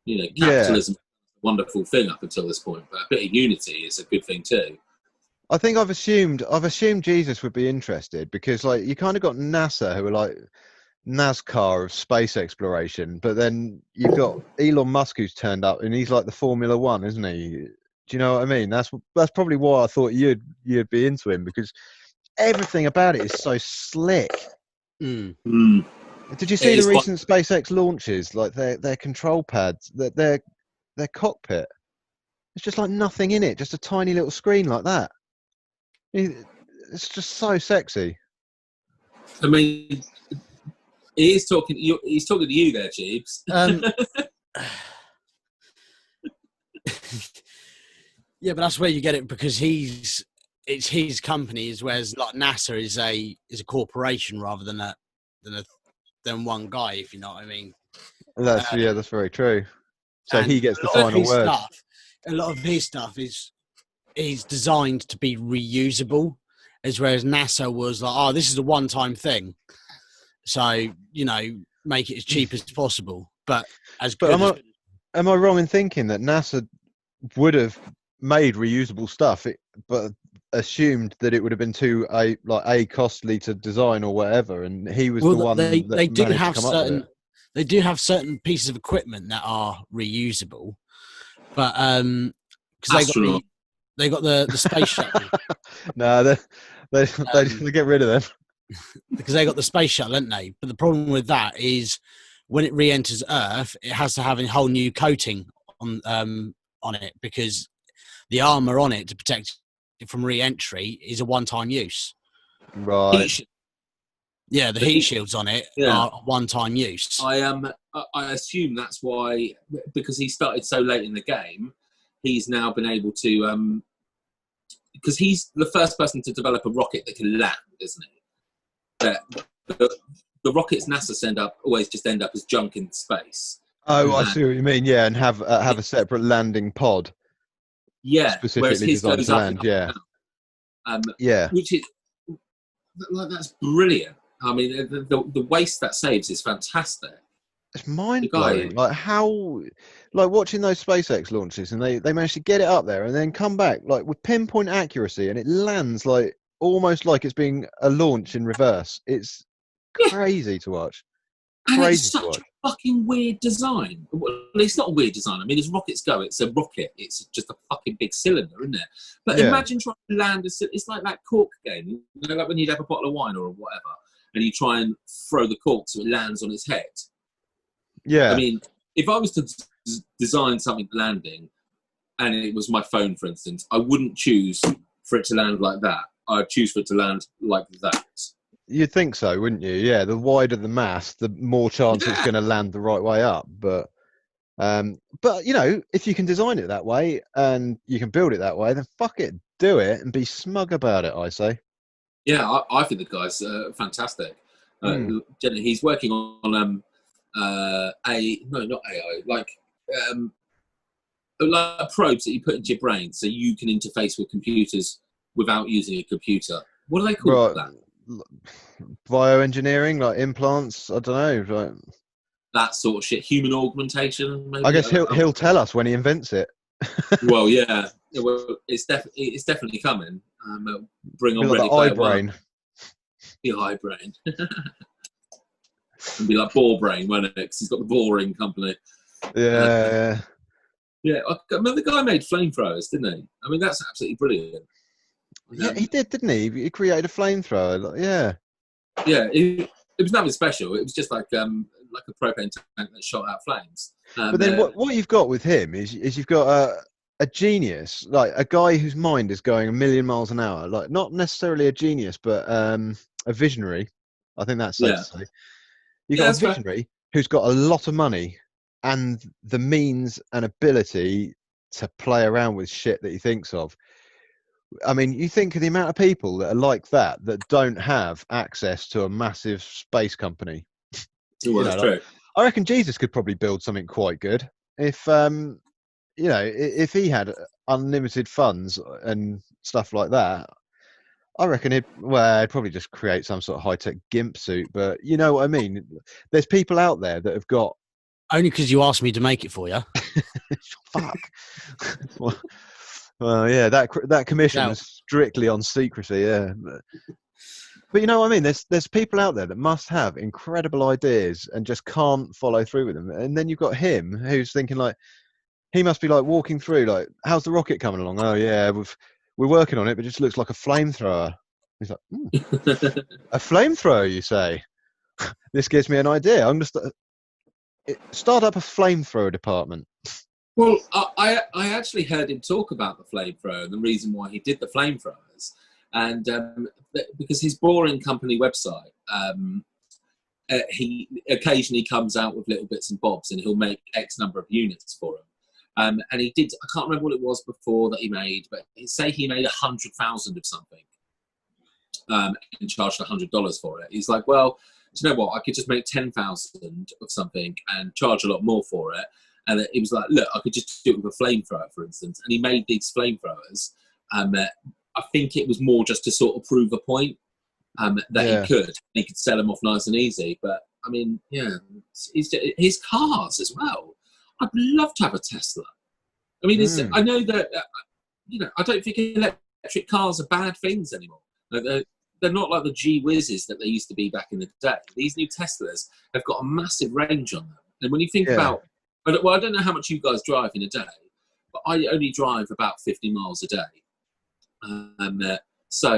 You know, capitalism is a wonderful thing up until this point, but a bit of unity is a good thing too. I think I've assumed Jesus would be interested because, like, you kind of got NASA who are like NASCAR of space exploration, but then you've got Elon Musk who's turned up and he's like the Formula One, isn't he? Do you know what I mean? That's probably why I thought you'd be into him, because everything about it is so slick. Did you see the recent SpaceX launches? Like their control pads, their cockpit. It's just like nothing in it, just a tiny little screen like that. It's just so sexy. I mean, he's talking to you there, Jeeves. Yeah, but that's where you get it, because it's his company, whereas like NASA is a corporation rather than one guy, if you know what I mean. That's very true. So he gets the final word. A lot of his stuff is designed to be reusable, whereas NASA was like, oh, this is a one-time thing, so you know, make it as cheap as possible. But am I wrong in thinking that NASA would have made reusable stuff, but assumed that it would have been too costly to design or whatever, and he was the one they that do managed have to come up with it. they do have certain pieces of equipment that are reusable, but because they got the space shuttle. No, they get rid of them because they got the space shuttle, haven't they? But the problem with that is when it re-enters Earth, it has to have a whole new coating on it, because the armor on it to protect it from re-entry is a one-time use. Right. Yeah, the heat shields on it are one-time use. I assume that's why, because he started so late in the game, he's now been able to, because he's the first person to develop a rocket that can land, isn't he? The rockets NASA always just end up as junk in space. Oh, I see what you mean. Yeah, and have a separate landing pod. Yeah, specifically designed to land. Yeah, yeah. Which is that's brilliant. I mean, the waste that saves is fantastic. It's mind blowing. Like how, like watching those SpaceX launches, and they managed to get it up there and then come back like with pinpoint accuracy, and it lands like almost like it's being a launch in reverse. It's crazy to watch. And it's such a fucking weird design. Well, it's not a weird design. I mean, as rockets go, it's a rocket. It's just a fucking big cylinder, isn't it? But imagine trying to land it's like that cork game. You know, like when you'd have a bottle of wine or whatever, and you try and throw the cork so it lands on its head. Yeah. I mean, if I was to design something landing, and it was my phone, for instance, I wouldn't choose for it to land like that. I'd choose for it to land like that. You'd think so, wouldn't you? Yeah, the wider the mass, the more chance it's going to land the right way up. But you know, if you can design it that way and you can build it that way, then fuck it, do it and be smug about it, I say. Yeah, I think the guy's fantastic. He's working on not AI, like probes that you put into your brain so you can interface with computers without using a computer. What do they call that? Bioengineering, like implants. I don't know, like that sort of shit. Human augmentation. Maybe? I guess he'll tell us when he invents it. Well, yeah. Well, it's definitely coming. Bring on Ready Player Brain. One. The eye brain. And be like Ball Brain, won't it? Because he's got the boring company. Yeah. Yeah. I mean, the guy made flamethrowers, didn't he? I mean, that's absolutely brilliant. Yeah, he did, didn't he? He created a flamethrower. Yeah. Yeah, it was nothing special. It was just like a propane tank that shot out flames. But then what you've got with him is you've got a genius, like a guy whose mind is going 1,000,000 miles an hour. Like not necessarily a genius, but a visionary. I think that's safe to say. You've got a visionary who's got a lot of money and the means and ability to play around with shit that he thinks of. I mean, you think of the amount of people that are like that don't have access to a massive space company. Well, that's true. I reckon Jesus could probably build something quite good if, if he had unlimited funds and stuff like that. I reckon he'd probably just create some sort of high-tech GIMP suit. But you know what I mean? There's people out there that have got... Only because you asked me to make it for you. Fuck. Well, yeah, that commission was strictly on secrecy, yeah. But you know what I mean? There's people out there that must have incredible ideas and just can't follow through with them. And then you've got him who's thinking like, he must be like walking through like, how's the rocket coming along? Oh yeah, we're working on it, but it just looks like a flamethrower. He's like, a flamethrower, you say? This gives me an idea. I'm just start up a flamethrower department. Well, I actually heard him talk about the flamethrower and the reason why he did the flamethrowers, and because his boring company website, he occasionally comes out with little bits and bobs, and he'll make X number of units for him. And he did. I can't remember what it was before that he made, but say he made 100,000 of something, and charged $100 for it. He's like, well, do you know what? I could just make 10,000 of something and charge a lot more for it. And it was like, look, I could just do it with a flamethrower, for instance. And he made these flamethrowers. I think it was more just to sort of prove a point that he could sell them off nice and easy. But I mean, yeah, his cars as well. I'd love to have a Tesla. I mean, I know that I don't think electric cars are bad things anymore. They're not like the G whizzes that they used to be back in the day. These new Teslas have got a massive range on them. And when you think about, I don't know how much you guys drive in a day, but I only drive about 50 miles a day. So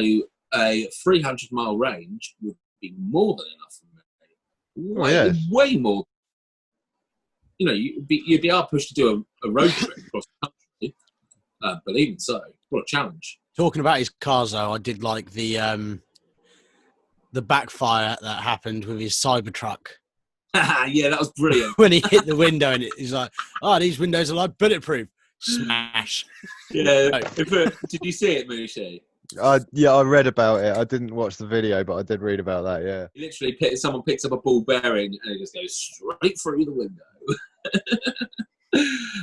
a 300-mile range would be more than enough for me. Way more. You'd be hard pushed to do a road trip across the country. Believe it so. What a challenge. Talking about his cars, though, I did like the backfire that happened with his Cybertruck. Yeah, that was brilliant. When he hit the window and he's like, these windows are like bulletproof. Smash. Yeah. Did you see it, Mushu? I read about it. I didn't watch the video, but I did read about that, yeah. Literally, someone picks up a ball bearing and it just goes straight through the window.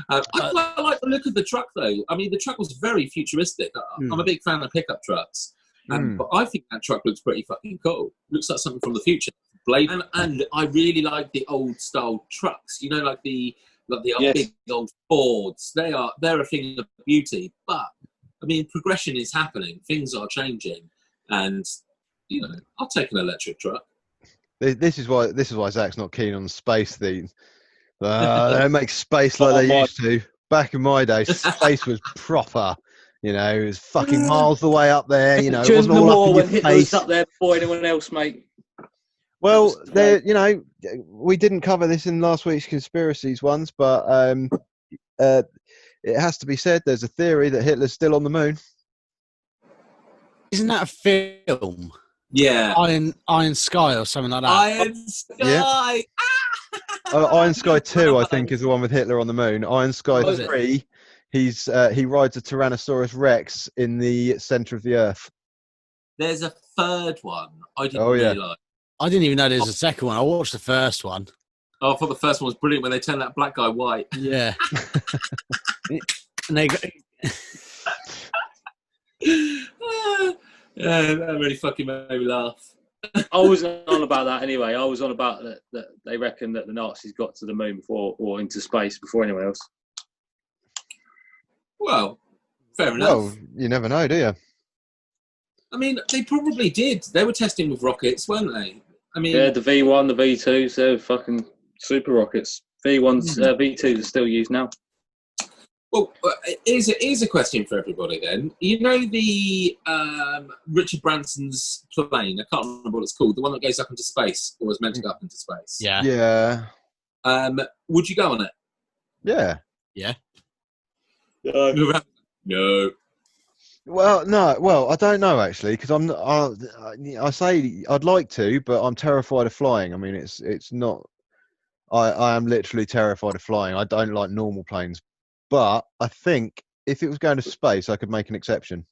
I quite like the look of the truck, though. I mean, the truck was very futuristic. I'm a big fan of pickup trucks. But I think that truck looks pretty fucking cool. Looks like something from the future. And I really like the old style trucks. Like the big old Fords. They're a thing of beauty. But I mean, progression is happening. Things are changing, and I'll take an electric truck. This is why Zach's not keen on the space theme. They don't make space like they used to. Back in my day, space was proper. It was fucking miles the way up there. It wasn't all up in your face. Hitler was up there before anyone else, mate. Well, we didn't cover this in last week's conspiracies ones, but it has to be said, there's a theory that Hitler's still on the moon. Isn't that a film? Yeah. Iron Sky or something like that. Iron Sky! Yeah. Iron Sky 2, I think, is the one with Hitler on the moon. Iron Sky 3, he rides a Tyrannosaurus Rex in the centre of the Earth. There's a third one. I didn't realise. I didn't even know there was a second one. I watched the first one. Oh, I thought the first one was brilliant when they turned that black guy white. Yeah. And they got... Yeah, that really fucking made me laugh. I wasn't on about that anyway. I was on about that they reckon that the Nazis got to the moon or into space before anyone else. Well, fair enough. Well, you never know, do you? I mean, they probably did. They were testing with rockets, weren't they? I mean, yeah, the V1, the V2s, they're fucking super rockets. V1s, V2s are still used now. Well, here's a question for everybody then. The Richard Branson's plane, I can't remember what it's called, the one that goes up into space, or was meant to go up into space. Yeah. Yeah. Would you go on it? Yeah. Yeah. No. Well, no. Well, I don't know actually, because I say I'd like to, but I'm terrified of flying. I mean, it's not. I am literally terrified of flying. I don't like normal planes, but I think if it was going to space, I could make an exception.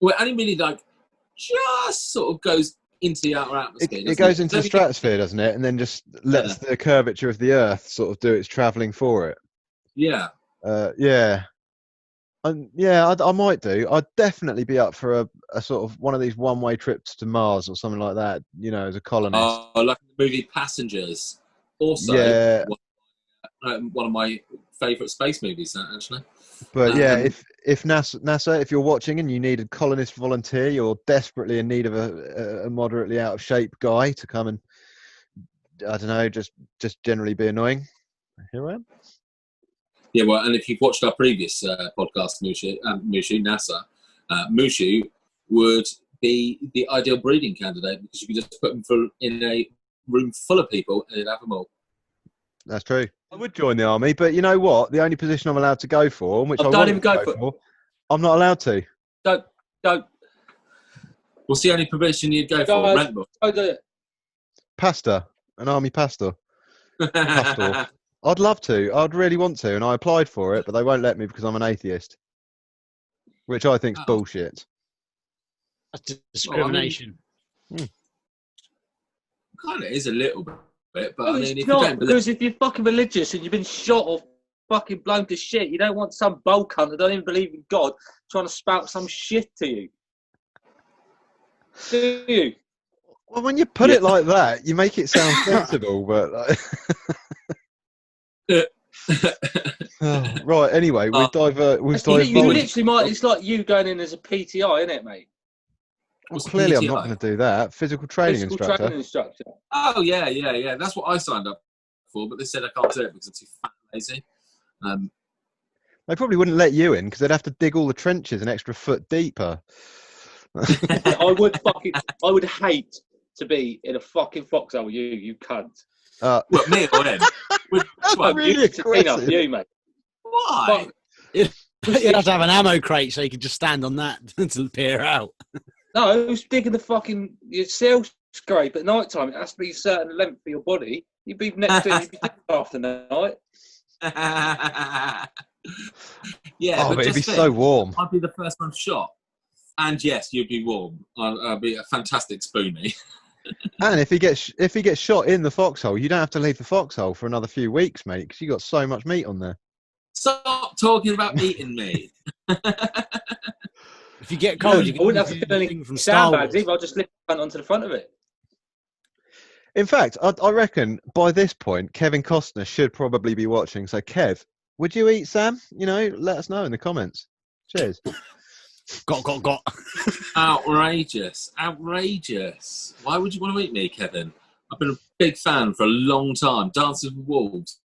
Well, it only really just sort of goes into the outer atmosphere. It goes into the stratosphere, doesn't it? And then just lets the curvature of the Earth sort of do its travelling for it. Yeah. Yeah. I might do. I'd definitely be up for a sort of one of these one-way trips to Mars or something like that, as a colonist. Oh, like the movie Passengers. Also, one of my favourite space movies, actually. But if NASA, if you're watching and you need a colonist volunteer, you're desperately in need of a moderately out of shape guy to come and, I don't know, just generally be annoying. Here I am. Yeah, well, and if you've watched our previous podcast, Mushu, NASA, Mushu would be the ideal breeding candidate because you could just put him in a room full of people and he'd have them all. That's true. I would join the army, but you know what? The only position I'm allowed to go for, which I don't even go for, I'm not allowed to. Don't. What's the only position you'd go for? Rentbook. Don't do it. Pastor, an army pastor. Pastor. I'd love to. I'd really want to, and I applied for it, but they won't let me because I'm an atheist, which I think's bullshit. That's discrimination. Kind of is a little bit, but I mean, if you don't believe... because if you're fucking religious and you've been shot or fucking blown to shit, you don't want some bull cunt that don't even believe in God trying to spout some shit to you. Do you? Well, when you put it like that, you make it sound sensible, but. Right. Anyway, we've diverted. You literally might. It's like you going in as a PTI, isn't it, mate? Well, clearly, I'm not going to do that. Physical training instructor. Oh yeah. That's what I signed up for, but they said I can't do it because I'm too fat and lazy. They probably wouldn't let you in because they'd have to dig all the trenches an extra foot deeper. I would hate to be in a fucking foxhole with you cunt. Well, me or him? That's really aggressive. You, mate. Why? You'd have to have an ammo crate so you could just stand on that to peer out. No, who's digging the fucking cell scrape at night time? It has to be a certain length for your body. You'd be next to it, you'd be dead after the night. Yeah, but it'd be so warm. I'd be the first one shot. And yes, you'd be warm. I'd be a fantastic spoonie. And if he gets shot in the foxhole, you don't have to leave the foxhole for another few weeks, mate, because you got so much meat on there. Stop talking about eating me. If you get cold, you can wouldn't have to fill any sandbags either. I'll just lift it onto the front of it. In fact, I reckon by this point, Kevin Costner should probably be watching. So, Kev, would you eat Sam? Let us know in the comments. Cheers. Got. Outrageous. Why would you want to eat me, Kevin? I've been a big fan for a long time. Dances with Wolves.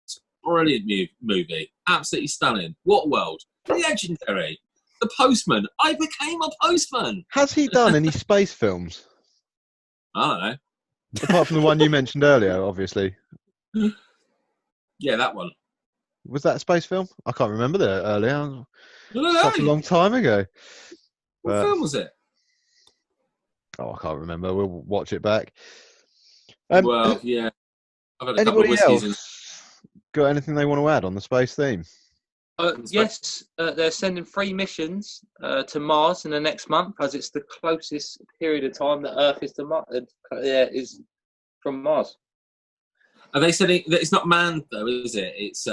Brilliant movie. Absolutely stunning. What world? Legendary. The Postman. I became a postman. Has he done any space films? I don't know. Apart from the one you mentioned earlier, obviously. Yeah, that one. Was that a space film? I can't remember that earlier. Such a long time ago. What film was it? Oh, I can't remember. We'll watch it back. Well, yeah. I've had a couple of whiskeys. Got anything they want to add on the space theme? Yes, they're sending 3 missions to Mars in the next month, as it's the closest period of time that Earth is to Mars. Is from Mars. Are they saying that it's not manned though, is it? It's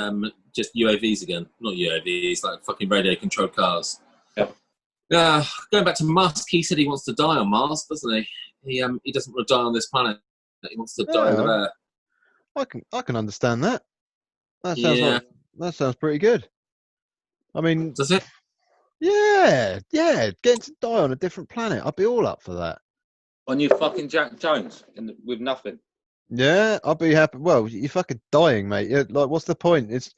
just UAVs again, not UAVs, like fucking radio-controlled cars. Yeah. Going back to Musk, he said he wants to die on Mars, doesn't he? He doesn't want to die on this planet. He wants to die over there. I can understand that. That sounds pretty good. I mean, does it? Yeah. Getting to die on a different planet, I'd be all up for that. On you fucking Jack Jones with nothing. Yeah, I'd be happy. Well, you're fucking dying, mate. Like, what's the point? It's,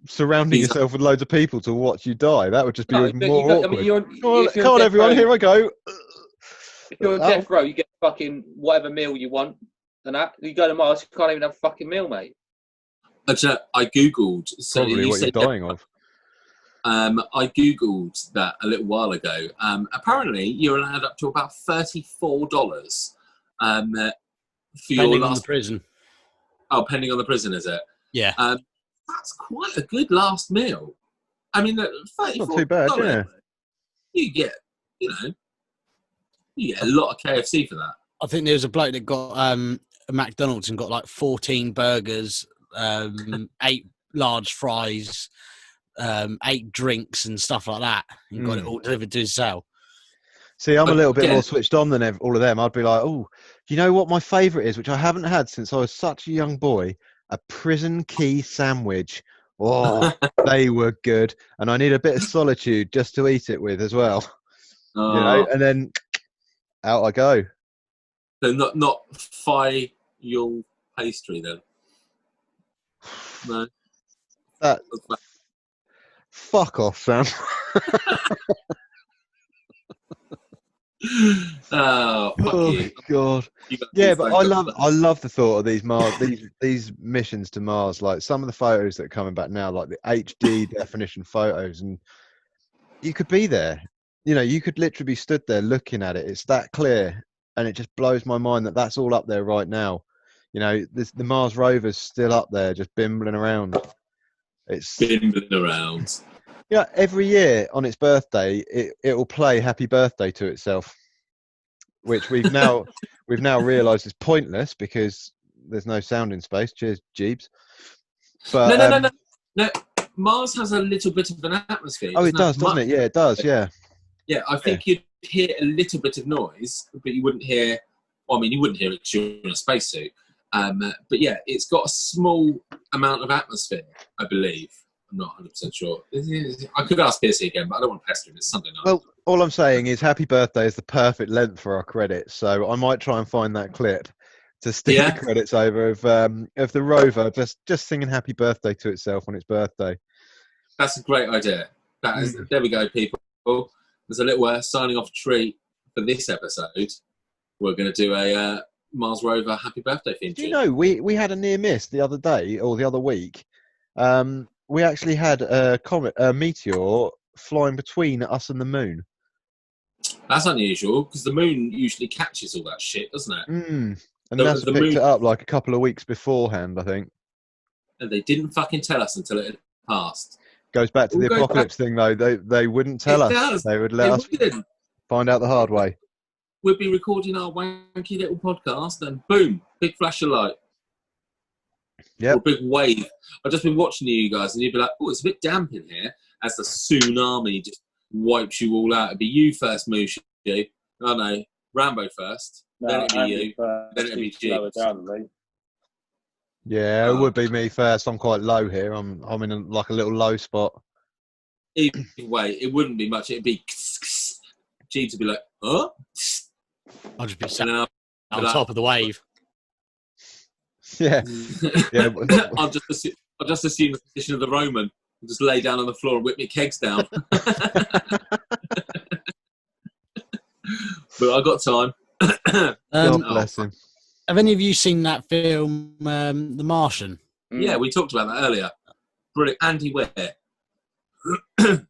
surrounding yourself with loads of people to watch you die. That would just be more awkward. Come on, everyone, here I go. If you're on death row, you get fucking whatever meal you want. And that you go to Mars, you can't even have a fucking meal, mate. Actually, I googled. Probably what you're dying of. I googled that a little while ago. Apparently, you're allowed up to about $34 for your last prison. Oh, pending on the prison, is it? Yeah. That's quite a good last meal. I mean, $34. Not too bad, yeah. You get a lot of KFC for that. I think there was a bloke that got a McDonald's and got like 14 burgers, 8 large fries, 8 drinks and stuff like that. And got it all delivered to his cell. See, I'm a little bit more switched on than all of them. I'd be like, oh, you know what my favourite is, which I haven't had since I was such a young boy? A prison key sandwich. Oh, they were good. And I need a bit of solitude just to eat it with as well. And then out I go. So not Fayul pastry then? No. Fuck off, Sam. Oh, fuck you. God. Yeah, but I love the thought of these Mars, these missions to Mars. Like some of the photos that are coming back now, like the HD definition photos, and you could be there. You could literally be stood there looking at it. It's that clear, and it just blows my mind that that's all up there right now. The Mars rover's still up there, just bimbling around. It's bimbling around. Every year on its birthday, it will play "Happy Birthday" to itself, which we've now realised is pointless because there's no sound in space. Cheers, Jeeves. But no. Mars has a little bit of an atmosphere. Oh, it does, doesn't it? Yeah, it does. Yeah. Yeah, I think you'd hear a little bit of noise, but you wouldn't hear. Well, I mean, you wouldn't hear it because you're in a spacesuit. But yeah, it's got a small amount of atmosphere, I believe. I'm not 100% sure. I could ask Piercy again, but I don't want to pester him. It's Sunday night. Well, all I'm saying is Happy Birthday is the perfect length for our credits, so I might try and find that clip to stick the credits over of the Rover just singing Happy Birthday to itself on its birthday. That's a great idea. There we go, people. There's a little signing off treat for this episode. We're going to do a Mars Rover Happy Birthday theme. Do you know, we had a near miss the other day, or the other week. We actually had a meteor flying between us and the moon. That's unusual, because the moon usually catches all that shit, doesn't it? And NASA picked it up like a couple of weeks beforehand, I think. And they didn't fucking tell us until it had passed. Goes back to the apocalypse thing, though. They wouldn't tell us. They would let us find out the hard way. We'd be recording our wanky little podcast, and boom, big flash of light. Yeah. Or a big wave. I've just been watching you guys, and you'd be like, oh, it's a bit damp in here, as the tsunami just wipes you all out. It'd be you first, Mushu. Oh, no, Rambo first. No, then it'd be you. Then it'd be Jeeves. Yeah, it would be me first. I'm quite low here. I'm in a little low spot. Either way, it wouldn't be much. It'd be Jeeves would be like, huh? I'll just be sat on top of the wave. Yeah. Yeah. I'll just assume the position of the Roman. I'll just lay down on the floor and whip my kegs down. But I got time. God bless him. Have any of you seen that film, The Martian? Yeah, we talked about that earlier. Brilliant. Andy Ware. Who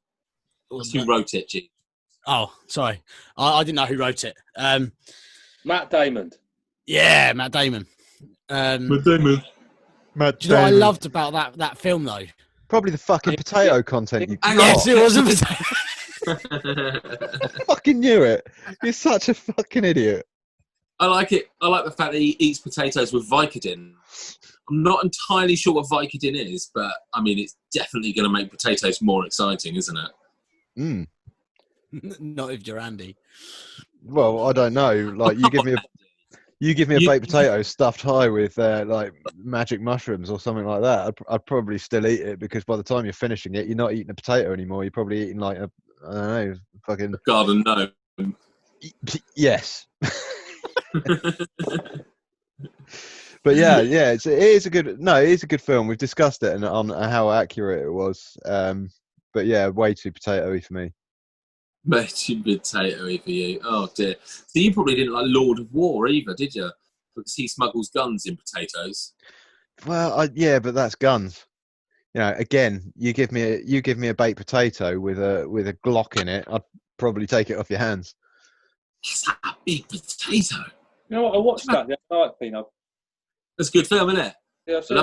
wrote it, G? Oh, sorry. I didn't know who wrote it. Matt Damon. Yeah, Matt Damon. Matt Damon. Do you know what I loved about that film, though? Probably the fucking potato content you got. Yes, it was a potato. I fucking knew it. You're such a fucking idiot. I like it. I like the fact that he eats potatoes with Vicodin. I'm not entirely sure what Vicodin is, but I mean, it's definitely going to make potatoes more exciting, isn't it? Mm. Not if you're Andy. Well, I don't know. Like, you give me a baked potato stuffed high with like magic mushrooms or something like that. I'd probably still eat it, because by the time you're finishing it, you're not eating a potato anymore. You're probably eating like I don't know, fucking garden gnome. Yes. But yeah, it is a good film. We've discussed it and on how accurate it was. But yeah, way too potatoey for me. Way too potatoey for you. Oh dear. So you probably didn't like Lord of War either, did you? Because he smuggles guns in potatoes. Well, yeah, but that's guns. You know, again, you give me a baked potato with a Glock in it, I'd probably take it off your hands. It's a big potato. You know what? I watched that the other night, Peanut. That's a good film, isn't it? Yeah, I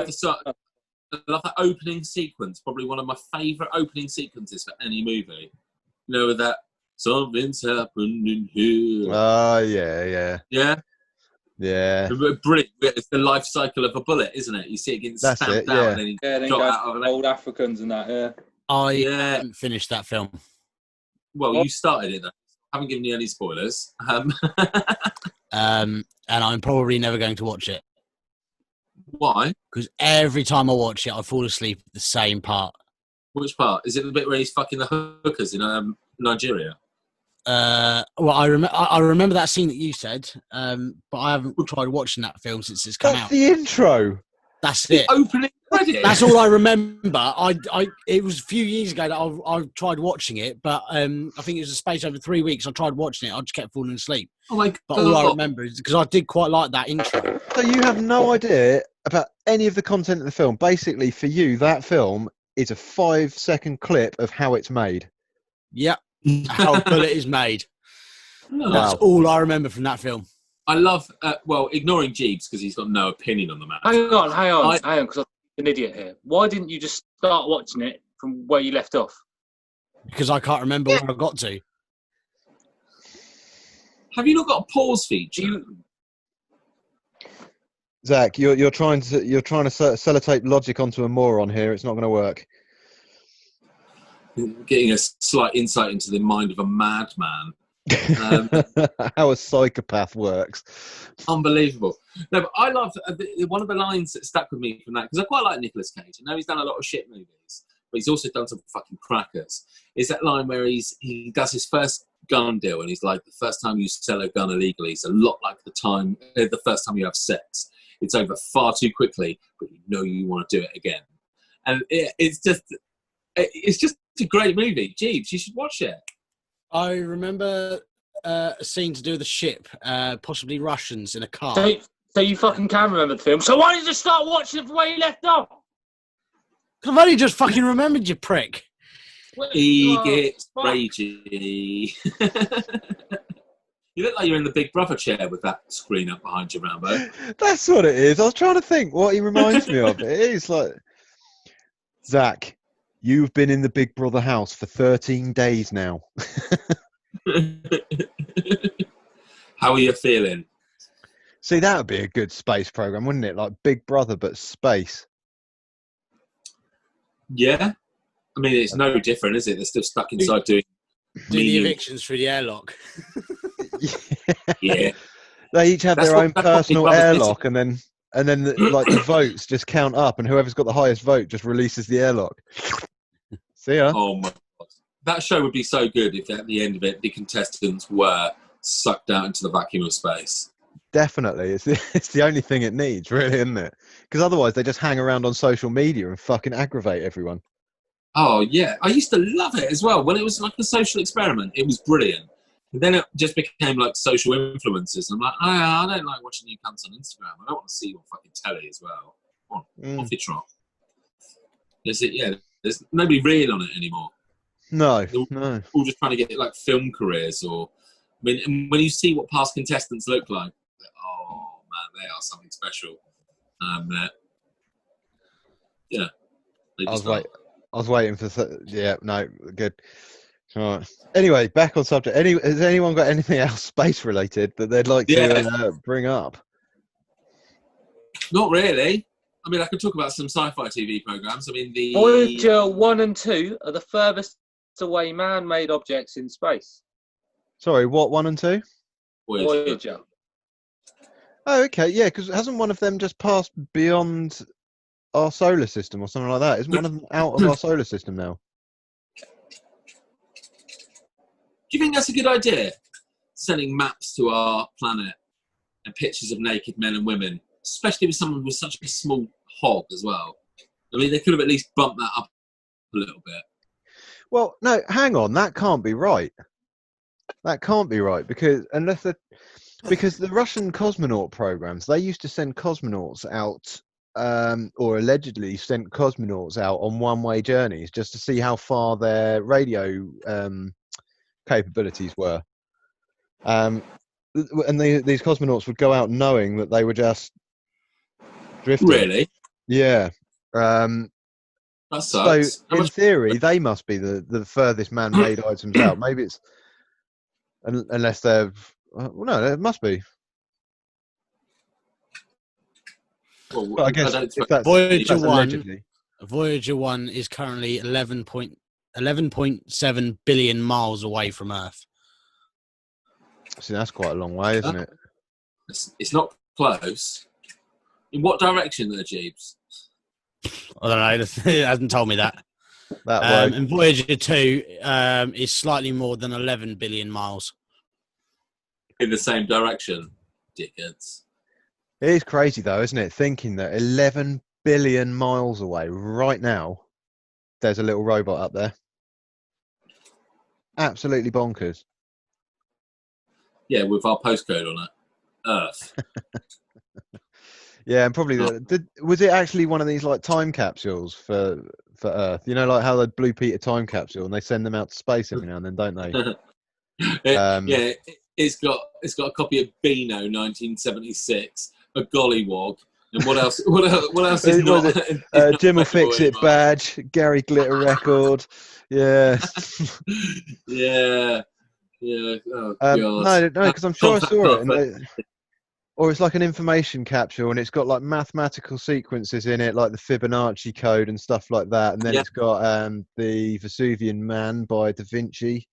love that opening sequence. Probably one of my favourite opening sequences for any movie. You know, with that something's happened in here. Oh yeah. Yeah. Yeah. Brilliant. It's the life cycle of a bullet, isn't it? You see it getting stamped out, and then then goes old Africans and that. Yeah. I haven't finished that film. Well, you started it though. I haven't given you any spoilers. And I'm probably never going to watch it. Why? Because every time I watch it, I fall asleep at the same part. Which part? Is it the bit where he's fucking the hookers in Nigeria? Well, I remember that scene that you said, but I haven't tried watching that film since it's come out. The intro. That's it. Opening credit. That's all I remember. It was a few years ago that I tried watching it, but I think it was a space over 3 weeks. I tried watching it. I just kept falling asleep. Oh my God. But all I remember is because I did quite like that intro. So you have no idea about any of the content of the film. Basically, for you, that film is a 5-second clip of how it's made. Yep. How a bullet is made. No. That's all I remember from that film. I love, ignoring Jeeves because he's got no opinion on the matter. Hang on, because I'm an idiot here. Why didn't you just start watching it from where you left off? Because I can't remember where I got to. Have you not got a pause feature? Zach, you're trying to sellotape logic onto a moron here. It's not going to work. Getting a slight insight into the mind of a madman. How a psychopath works. Unbelievable. No, but I love one of the lines that stuck with me from that, because I quite like Nicolas Cage. I know he's done a lot of shit movies, but he's also done some fucking crackers. Is that line where he does his first gun deal, and he's like, the first time you sell a gun illegally is a lot like the first time you have sex. It's over far too quickly, but you know you want to do it again. And it's just a great movie. Jeeves, you should watch it. I remember a scene to do with a ship, possibly Russians in a car. So you fucking can remember the film. So why don't you just start watching it from where you left off? I've only just fucking remembered, you prick. He gets ragey. You look like you're in the Big Brother chair with that screen up behind you, Rambo. That's what it is. I was trying to think what he reminds me of. It is like, Zach, you've been in the Big Brother house for 13 days now. How are you feeling? See, that would be a good space program, wouldn't it? Like Big Brother, but space. Yeah. I mean, it's no different, is it? They're still stuck inside doing the evictions through the airlock. Yeah. They each have their own personal airlock, and then the votes just count up, and whoever's got the highest vote just releases the airlock. See ya. Oh my God. That show would be so good if at the end of it the contestants were sucked out into the vacuum of space. Definitely. It's the only thing it needs, really, isn't it? Because otherwise they just hang around on social media and fucking aggravate everyone. Oh, yeah. I used to love it as well. When it was like a social experiment, it was brilliant. And then it just became like social influencers. I'm like, I don't like watching you cunts on Instagram. I don't want to see you on fucking telly as well. Come on, off your trot. There's nobody real on it anymore. No. All just trying to get like film careers, or when you see what past contestants look like, oh man, they are something special. Yeah. I was waiting for. Good. All right. Anyway, back on subject. Has anyone got anything else space related that they'd like to bring up? Not really. I mean, I could talk about some sci-fi TV programs. I mean, the Voyager 1 and 2 are the furthest away man-made objects in space. Sorry, what 1 and 2? Voyager. Oh, okay, yeah, because hasn't one of them just passed beyond our solar system or something like that? Isn't one of them out of our solar system now? Do you think that's a good idea? Sending maps to our planet and pictures of naked men and women, especially with someone with such a small hog as well. I mean, they could have at least bumped that up a little bit. Well, no, hang on, that can't be right. That can't be right because the Russian cosmonaut programs, they used to send cosmonauts out, or allegedly sent cosmonauts out on one-way journeys just to see how far their radio capabilities were. And these cosmonauts would go out knowing that they were just drifting. Really? Yeah. That sucks. So, in theory, they must be the furthest man-made items out. Maybe it's... Unless they're... Well, no, it must be. Well, but I guess if that's Voyager 1, allegedly. Voyager 1 is currently 11.7 billion miles away from Earth. See, that's quite a long way, isn't it? It's not close. In what direction, there, Jeeves? I don't know. It hasn't told me that. That way. And Voyager 2 is slightly more than 11 billion miles. In the same direction, dickheads. It is crazy, though, isn't it? Thinking that 11 billion miles away right now, there's a little robot up there. Absolutely bonkers. Yeah, with our postcode on it. Earth. Yeah, and probably was it actually one of these like time capsules for Earth? You know, like how the Blue Peter time capsule, and they send them out to space every now and then, don't they? Yeah, it's got a copy of Beano 1976, a gollywog, and what else? What else is not? Jim will fix it badge, Gary Glitter record. Yeah. Yeah. Oh, no, because I'm sure I saw it. Or it's like an information capsule, and it's got like mathematical sequences in it, like the Fibonacci code and stuff like that. And then it's got the Vesuvian Man by Da Vinci.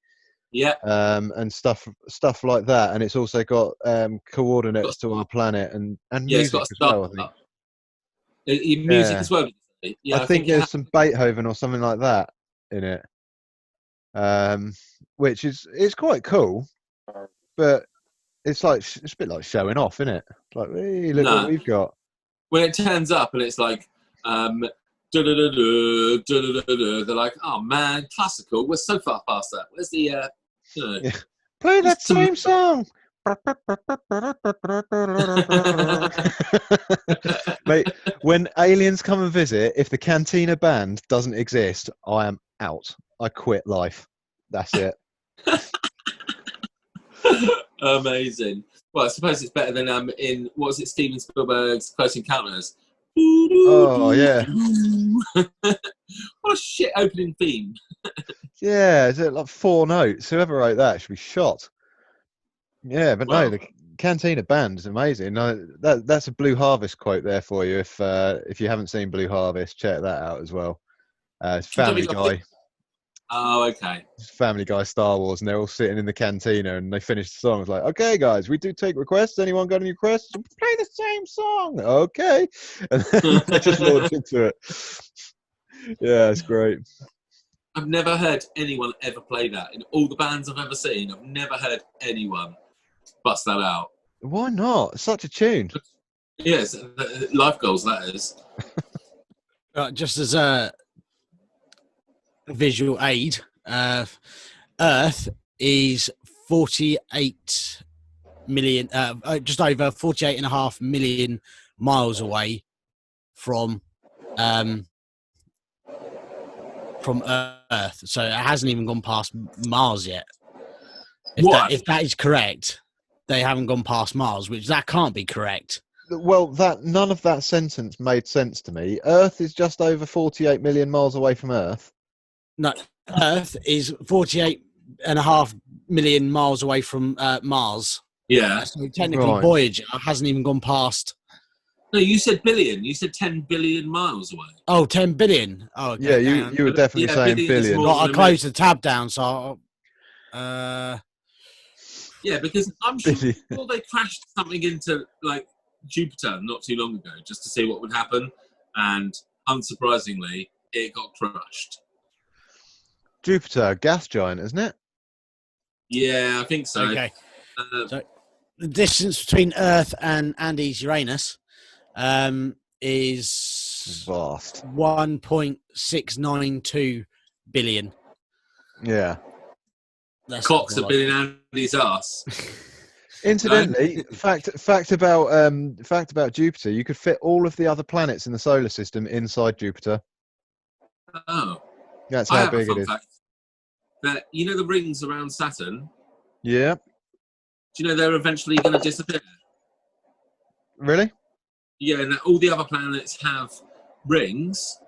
Yeah. And stuff like that. And it's also got coordinates to our planet and music as well, I think. Music as well. Yeah, I think there's some Beethoven or something like that in it, which is quite cool, but it's a bit like showing off, isn't it? Like, hey, look what we've got. When it turns up and it's like, they're like, oh man, classical. We're so far past that. Where's the? Yeah. Play that same song. Mate, when aliens come and visit, if the Cantina band doesn't exist, I am out. I quit life. That's it. Amazing. Well, I suppose it's better than in what was it, Steven Spielberg's Close Encounters. Oh yeah. What a shit opening theme. Yeah, is it like 4 notes? Whoever wrote that should be shot. Yeah, but no, the Cantina band is amazing. No, that's a Blue Harvest quote there for you. If you haven't seen Blue Harvest, check that out as well. It's Family Guy. Oh, okay. It's Family Guy Star Wars, and they're all sitting in the cantina, and they finish the song. It's like, okay, guys, we do take requests. Anyone got any requests? Play the same song. Okay, and then they just launch into it. Yeah, it's great. I've never heard anyone ever play that. In all the bands I've ever seen, I've never heard anyone bust that out. Why not? It's such a tune. Yes, life goals, that is. Just as a visual aid, Earth is 48 million, just over 48.5 million miles away from Earth, so it hasn't even gone past Mars yet. If that is correct, they haven't gone past Mars, which that can't be correct. Well, none of that sentence made sense to me. Earth is just over 48 million miles away from Earth. No, Earth is 48.5 million miles away from Mars. Yeah. So technically, Voyager hasn't even gone past. No, you said billion. You said 10 billion miles away. Oh, 10 billion. Oh, okay. Yeah, you were definitely saying billion. I closed the tab down, so. Yeah, because I'm sure they crashed something into like Jupiter not too long ago just to see what would happen, and unsurprisingly, it got crushed. Jupiter, gas giant, isn't it? Yeah, I think so. Okay. So the distance between Earth and Andes Uranus is vast. 1.692 billion. Yeah. That's Cox a billion Andy's ass. Incidentally, fact about Jupiter, you could fit all of the other planets in the solar system inside Jupiter. Oh. That's how big it is. That, you know the rings around Saturn? Yeah. Do you know they're eventually going to disappear? Really? Yeah, and all the other planets have rings,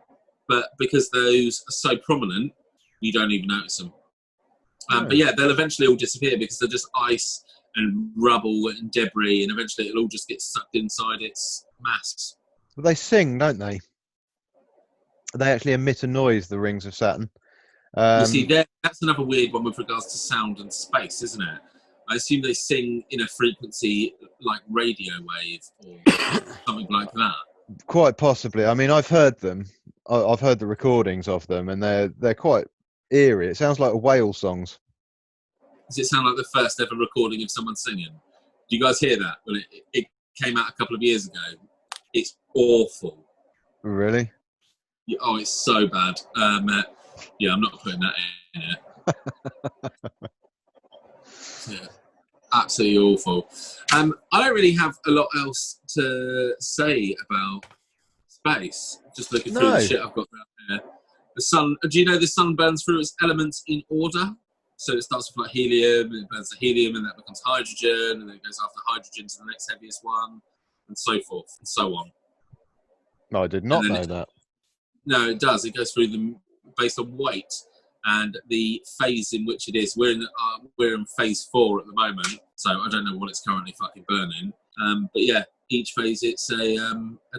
but because those are so prominent, you don't even notice them. But yeah, they'll eventually all disappear because they're just ice and rubble and debris, and eventually it'll all just get sucked inside its mass. Well, they sing, don't they? They actually emit a noise, the rings of Saturn. You see, that's another weird one with regards to sound and space, isn't it? I assume they sing in a frequency like radio wave or something like that. Quite possibly. I mean, I've heard them. I've heard the recordings of them, and they're quite eerie. It sounds like whale songs. Does it sound like the first ever recording of someone singing? Do you guys hear that? Well, it came out a couple of years ago. It's awful. Really? Yeah, oh, it's so bad. Yeah, I'm not putting that in here. Yeah, absolutely awful. I don't really have a lot else to say about space. Just looking through the shit I've got down here. The sun. Do you know the sun burns through its elements in order? So it starts with like helium, and it burns the helium, and that becomes hydrogen, and then it goes after hydrogen to the next heaviest one, and so forth and so on. No, I did not know that. No, it does. It goes through them based on weight and the phase in which it is. We're in phase 4 at the moment, so I don't know what it's currently fucking burning. But yeah, each phase it's a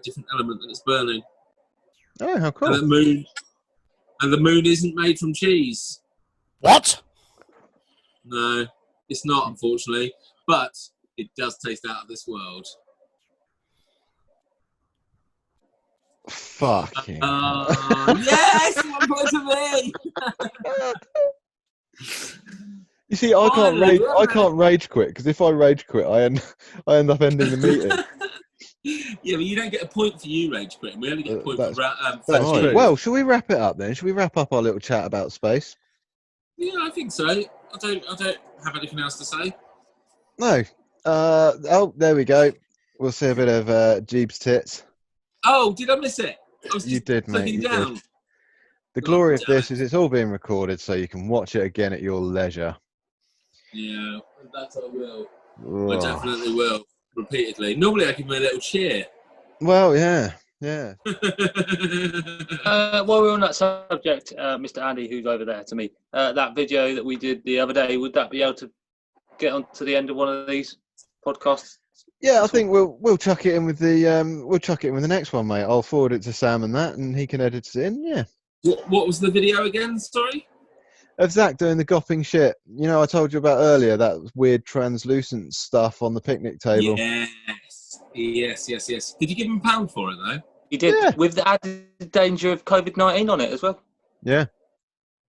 different element that it's burning. Oh, how cool! And the moon isn't made from cheese. What? No, it's not, unfortunately. But it does taste out of this world. Fucking. Yes, 1 point to me. You see, I can't rage quit because if I rage quit, I end up ending the meeting. Yeah, but you don't get a point for you rage quitting. We only get a point for that's true. Well, shall we wrap it up then? Shall we wrap up our little chat about space? Yeah, I think so. I don't have anything else to say. No. Oh, there we go. We'll see a bit of Jeeb's tits. Oh, did I miss it? You did, mate. You down. did. The glory of this is it's all being recorded, so you can watch it again at your leisure. Yeah, that I will. I definitely will. Repeatedly. Normally, I give him a little cheer. Well, yeah. While we're on that subject, Mr. Andy, who's over there to me, that video that we did the other day, would that be able to get on to the end of one of these podcasts? Yeah, I think we'll chuck it in with the next one, mate. I'll forward it to Sam and he can edit it in. Yeah. What was the video again? Sorry. Of Zach doing the gopping shit. You know, I told you about earlier that weird translucent stuff on the picnic table. Yes. Did you give him £1 for it though? You did, yeah. With the added danger of COVID-19 on it as well. Yeah.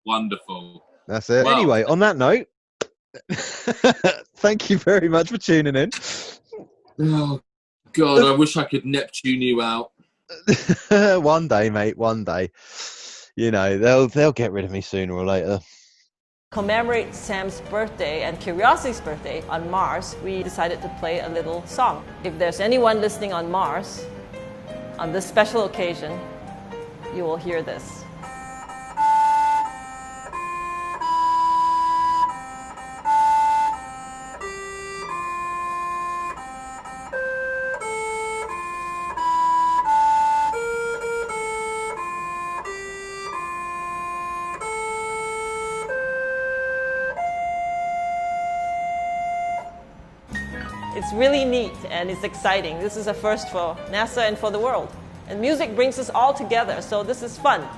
Wonderful. That's it. Well, anyway, on that note, thank you very much for tuning in. Oh, God, I wish I could Neptune you out. One day, mate, one day. You know, they'll get rid of me sooner or later. Commemorate Sam's birthday and Curiosity's birthday on Mars, we decided to play a little song. If there's anyone listening on Mars, on this special occasion, you will hear this. It's really neat and it's exciting. This is a first for NASA and for the world. And music brings us all together, so this is fun.